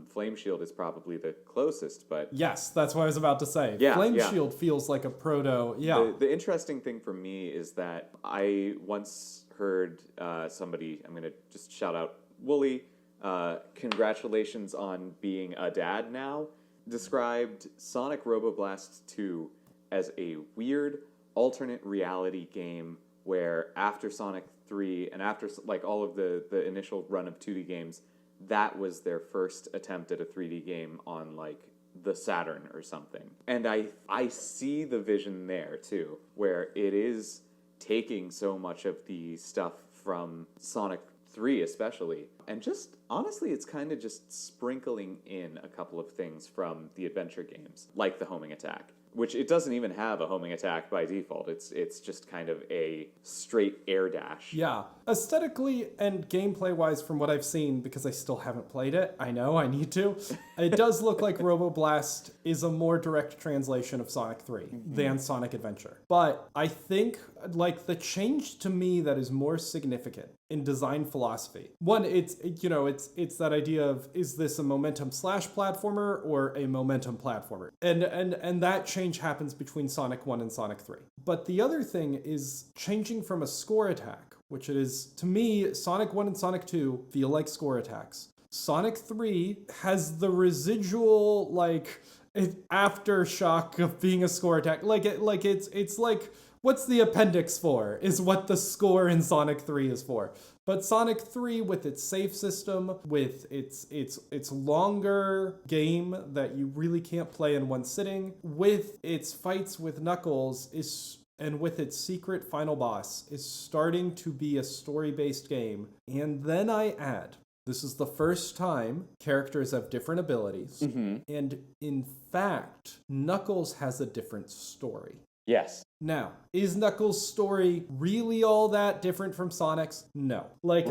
flame shield is probably the closest, but Yes, that's what I was about to say. Yeah, Flame yeah. Shield feels like a proto. Yeah. the interesting thing for me is that I once heard somebody, I'm going to just shout out Wooly, congratulations on being a dad now, described Sonic Roboblast 2 as a weird alternate reality game where after Sonic 3 and after like all of the initial run of 2D games, that was their first attempt at a 3D game on like the Saturn or something. And I see the vision there too, where it is taking so much of the stuff from Sonic 3 especially, and just honestly it's kind of just sprinkling in a couple of things from the adventure games, like the homing attack, which it doesn't even have a homing attack by default. It's just kind of a straight air dash. Yeah. Aesthetically and gameplay-wise, from what I've seen, because I still haven't played it, I know I need to, it does look like Roboblast is a more direct translation of Sonic 3 than Sonic Adventure. But I think, like, the change to me that is more significant in design philosophy, one, it's that idea of, is this a momentum slash platformer or a momentum platformer? And that change happens between Sonic 1 and Sonic 3. But the other thing is changing from a score attack, which it is, to me, Sonic 1 and Sonic 2 feel like score attacks. Sonic 3 has the residual, like, aftershock of being a score attack. It's like, what's the appendix for, is what the score in Sonic 3 is for. But Sonic 3, with its save system, with its longer game that you really can't play in one sitting, with its fights with Knuckles, and with its secret final boss, is starting to be a story-based game. And then I add, this is the first time characters have different abilities. And in fact, Knuckles has a different story. Yes. Now, is Knuckles' story really all that different from Sonic's? No. Like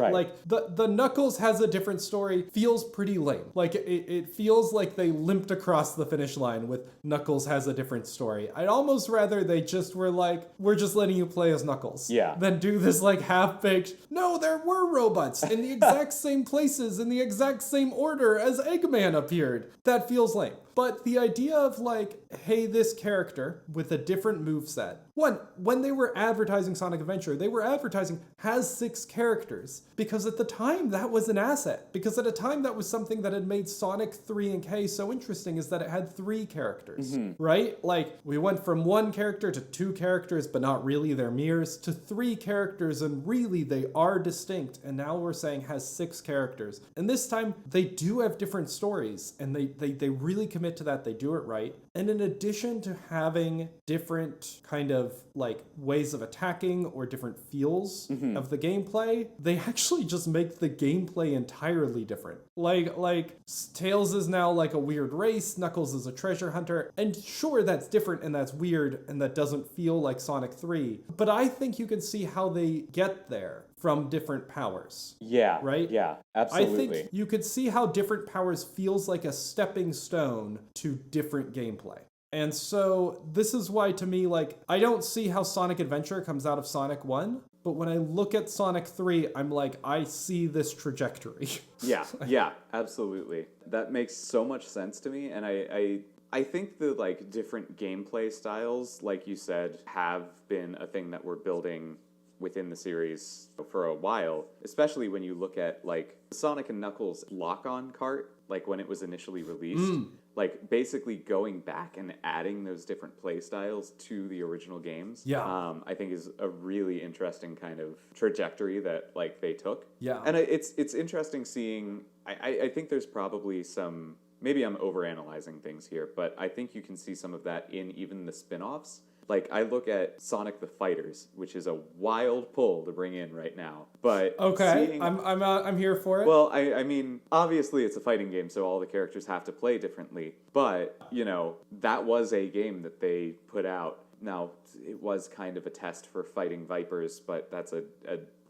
the Knuckles has a different story feels pretty lame. Like it feels like they limped across the finish line with Knuckles has a different story. I'd almost rather they just were like, we're just letting you play as Knuckles. Yeah. Than do this like half-baked, no, there were robots in the exact same places, in the exact same order as Eggman appeared. That feels lame. But the idea of like, hey, this character with a different moveset. One, when they were advertising Sonic Adventure, they were advertising has 6 characters. Because at the time, that was an asset. Because at a time, that was something that had made Sonic 3 and K so interesting, is that it had 3 characters, right? Like, we went from 1 character to 2 characters, but not really, they're mirrors, to 3 characters, and really, they are distinct. And now we're saying has 6 characters. And this time, they do have different stories, and they really commit commit to that. They do it right. And in addition to having different kind of like ways of attacking or different feels of the gameplay, they actually just make the gameplay entirely different. Like Tails is now like a weird race, Knuckles is a treasure hunter, and sure, that's different and that's weird and that doesn't feel like Sonic 3, but I think you can see how they get there from different powers. Yeah. Right? Yeah, absolutely. I think you could see how different powers feels like a stepping stone to different gameplay. And so this is why, to me, like, I don't see how Sonic Adventure comes out of Sonic 1, but when I look at Sonic 3, I'm like, I see this trajectory. Yeah, absolutely. That makes so much sense to me, and I think the like different gameplay styles, like you said, have been a thing that we're building within the series for a while, especially when you look at like Sonic and Knuckles lock-on cart, like when it was initially released, like basically going back and adding those different play styles to the original games. I think is a really interesting kind of trajectory that like they took. And it's interesting seeing, I think there's probably some, maybe I'm overanalyzing things here, but I think you can see some of that in even the spin-offs. Like, I look at Sonic the Fighters, which is a wild pull to bring in right now. But okay, I'm here for it. Well, I mean, obviously it's a fighting game, so all the characters have to play differently. But, you know, that was a game that they put out. Now, it was kind of a test for fighting Vipers, but that's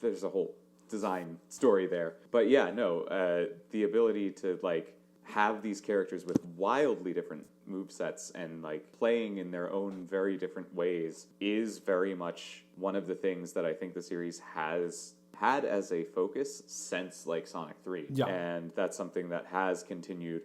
there's a whole design story there. But yeah, no, the ability to, like, have these characters with wildly different movesets and like playing in their own very different ways is very much one of the things that I think the series has had as a focus since like Sonic 3. And that's something that has continued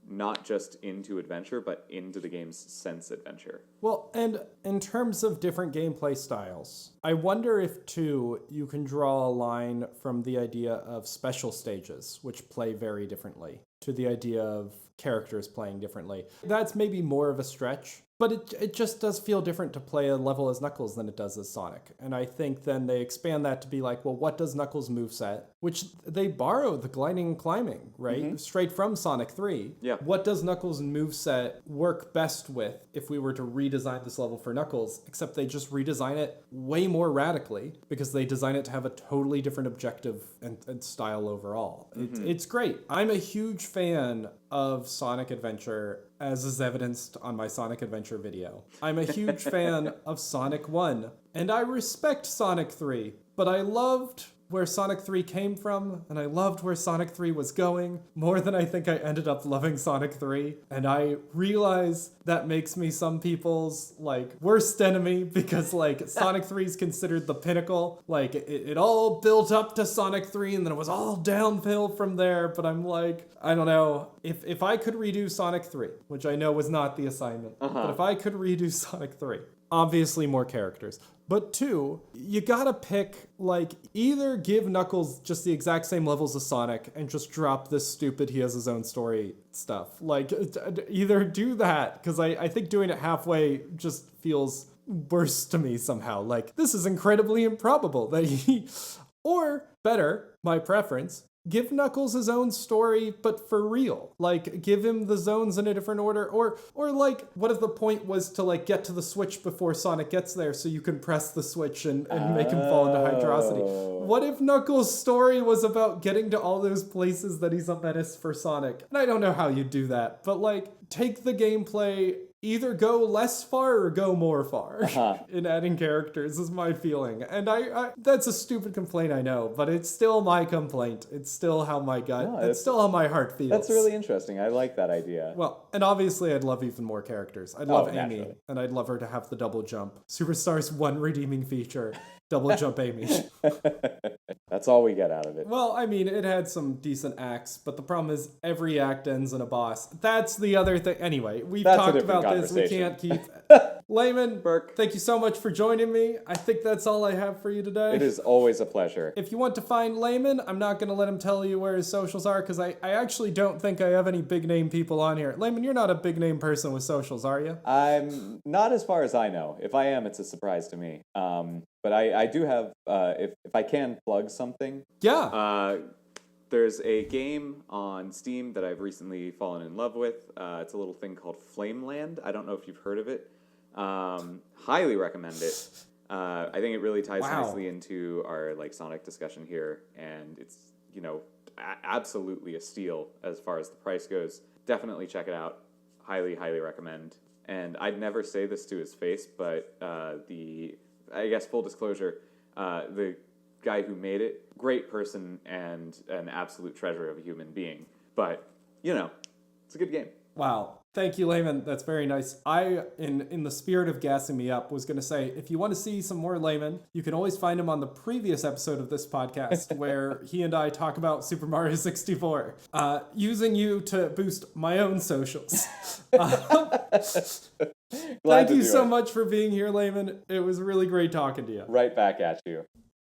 not just into Adventure, but into the games since Adventure. Well, and in terms of different gameplay styles, I wonder if, too, you can draw a line from the idea of special stages, which play very differently, to the idea of characters playing differently. That's maybe more of a stretch, but it just does feel different to play a level as Knuckles than it does as Sonic. And I think then they expand that to be like, well, what does Knuckles' moveset? Which they borrow the gliding and climbing, right? Straight from Sonic 3. What does Knuckles' moveset work best with if we were to redesign this level for Knuckles? Except they just redesign it way more radically because they design it to have a totally different objective and style overall. It's great. I'm a huge fan of Sonic Adventure, as is evidenced on my Sonic Adventure video. I'm a huge fan of Sonic 1, and I respect Sonic 3, but I loved where Sonic 3 came from, and I loved where Sonic 3 was going, more than I think I ended up loving Sonic 3, and I realize that makes me some people's, like, worst enemy, because, like, Sonic 3 is considered the pinnacle. Like, it all built up to Sonic 3, and then it was all downhill from there, but I'm like, I don't know, if I could redo Sonic 3, which I know was not the assignment, but if I could redo Sonic 3, obviously more characters. But 2, you gotta pick, like, either give Knuckles just the exact same levels as Sonic and just drop this stupid he has his own story stuff. Like, either do that, because I think doing it halfway just feels worse to me somehow. Like, this is incredibly improbable that he... Or, better, my preference, give Knuckles his own story, but for real. Like, give him the zones in a different order. Or like, what if the point was to, like, get to the switch before Sonic gets there so you can press the switch and make him fall into hydrosity? What if Knuckles' story was about getting to all those places that he's a menace for Sonic? And I don't know how you do that, but, like, take the gameplay... Either go less far or go more far in adding characters is my feeling. And I that's a stupid complaint, I know, but it's still my complaint. It's still how my gut, it's still how my heart feels. That's really interesting. I like that idea. Well, and obviously I'd love even more characters. I'd love Amy, naturally. and I'd love her to have the double jump. Superstar's one redeeming feature, double jump Amy. That's all we get out of it. Well, I mean, it had some decent acts, but the problem is every act ends in a boss. That's the other thing. Anyway, we've talked about this. We can't keep... Laymon, Burke, thank you so much for joining me. I think that's all I have for you today. It is always a pleasure. If you want to find Laymon, I'm not going to let him tell you where his socials are, because I actually don't think I have any big name people on here. Laymon, you're not a big name person with socials, are you? I'm not, as far as I know. If I am, it's a surprise to me. But I do have, if I can plug something. Yeah. There's a game on Steam that I've recently fallen in love with. It's a little thing called Flameland. I don't know if you've heard of it. Highly recommend it. I think it really ties nicely into our like Sonic discussion here, and it's absolutely a steal as far as the price goes. Definitely check it out. Highly, highly recommend. And I'd never say this to his face, but I guess full disclosure, the guy who made it, great person and an absolute treasure of a human being. But, it's a good game. Wow. Thank you, Laymon. That's very nice. I, in the spirit of gassing me up, was going to say, if you want to see some more Laymon, you can always find him on the previous episode of this podcast where he and I talk about Super Mario 64, using you to boost my own socials. Thank you so much for being here, Laymon. It was really great talking to you. Right back at you.